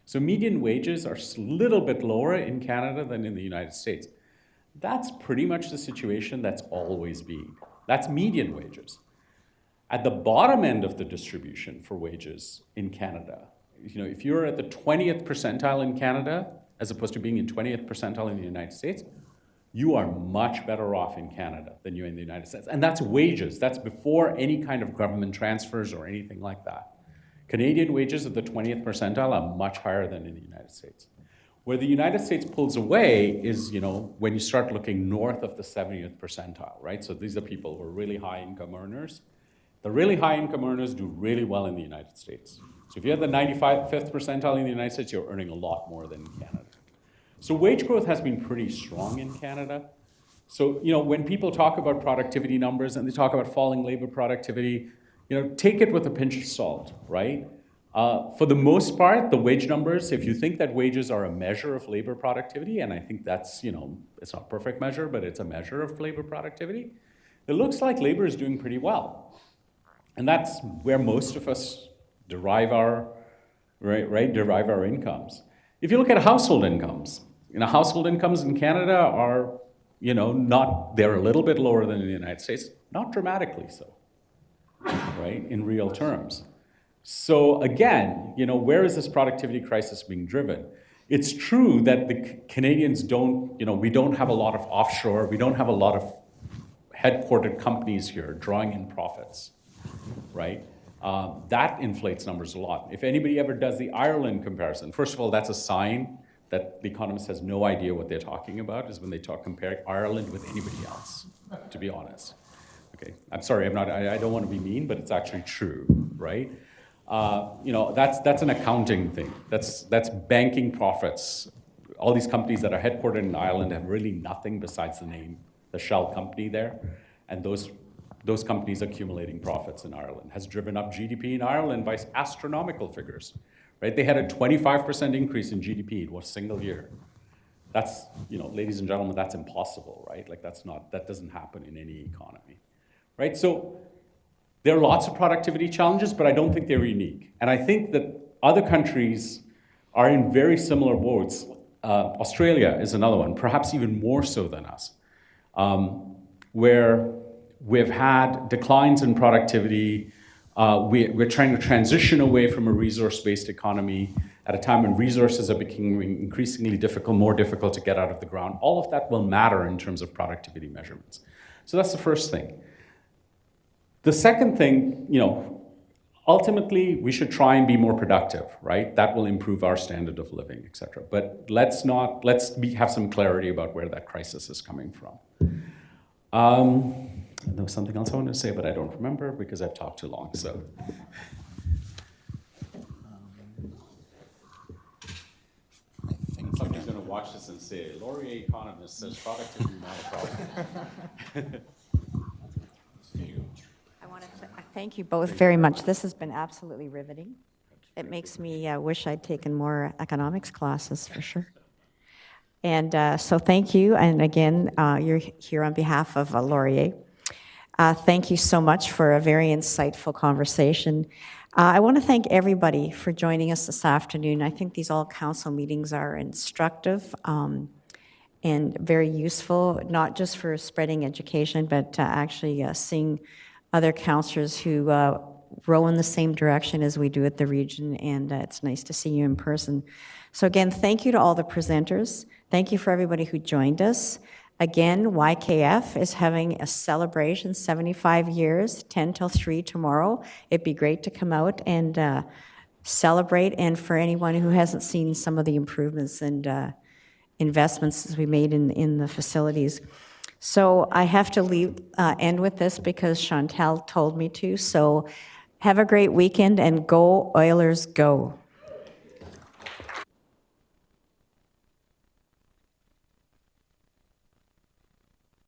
So median wages are a little bit lower in Canada than in the United States. That's pretty much the situation that's always been. That's median wages. At the bottom end of the distribution for wages in Canada, if you're at the 20th percentile in Canada, as opposed to being in 20th percentile in the United States, you are much better off in Canada than you are in the United States. And that's wages. That's before any kind of government transfers or anything like that. Canadian wages at the 20th percentile are much higher than in the United States. Where the United States pulls away is, when you start looking north of the 70th percentile, right? So these are people who are really high income earners. The really high income earners do really well in the United States. So if you have the 95th percentile in the United States, you're earning a lot more than in Canada. So wage growth has been pretty strong in Canada. So, when people talk about productivity numbers and they talk about falling labor productivity, take it with a pinch of salt, right? For the most part, the wage numbers, if you think that wages are a measure of labor productivity, and I think that's, it's not a perfect measure, but it's a measure of labor productivity, it looks like labor is doing pretty well. And that's where most of us derive our incomes. If you look at household incomes, household incomes in Canada are, they're a little bit lower than in the United States, not dramatically so, right, in real terms. So again, where is this productivity crisis being driven? It's true that the Canadians we don't have a lot of offshore, we don't have a lot of headquartered companies here drawing in profits, right? That inflates numbers a lot. If anybody ever does the Ireland comparison, first of all, that's a sign that the economist has no idea what they're talking about, is when they compare Ireland with anybody else, to be honest. Okay, I'm sorry, I don't want to be mean, but it's actually true, right? That's an accounting thing. That's banking profits. All these companies that are headquartered in Ireland have really nothing besides the name, the shell company there, and those companies accumulating profits in Ireland has driven up GDP in Ireland by astronomical figures, right? They had a 25% increase in GDP in one single year. That's, ladies and gentlemen, that's impossible, right? That doesn't happen in any economy, right? So there are lots of productivity challenges, but I don't think they're unique. And I think that other countries are in very similar boats. Australia is another one, perhaps even more so than us, where we've had declines in productivity. We're trying to transition away from a resource-based economy at a time when resources are becoming increasingly more difficult to get out of the ground. All of that will matter in terms of productivity measurements. So that's the first thing. The second thing, ultimately, we should try and be more productive, right? That will improve our standard of living, et cetera. But let's have some clarity about where that crisis is coming from. There was something else I wanted to say, but I don't remember because I've talked too long, so. Somebody's going to watch this and say, Laurier economist says productivity is not a problem. I want to thank you both very much. This has been absolutely riveting. It makes me wish I'd taken more economics classes for sure. And so thank you. And again, you're here on behalf of Laurier. Thank you so much for a very insightful conversation. I want to thank everybody for joining us this afternoon. I think these all-council meetings are instructive and very useful, not just for spreading education, but actually seeing other councillors who row in the same direction as we do at the region, and it's nice to see you in person. So again, thank you to all the presenters. Thank you for everybody who joined us. Again, YKF is having a celebration, 75 years, 10 till 3 tomorrow. It'd be great to come out and celebrate, and for anyone who hasn't seen some of the improvements and investments that we made in the facilities. So I have to end with this because Chantal told me to. So have a great weekend and go Oilers, go.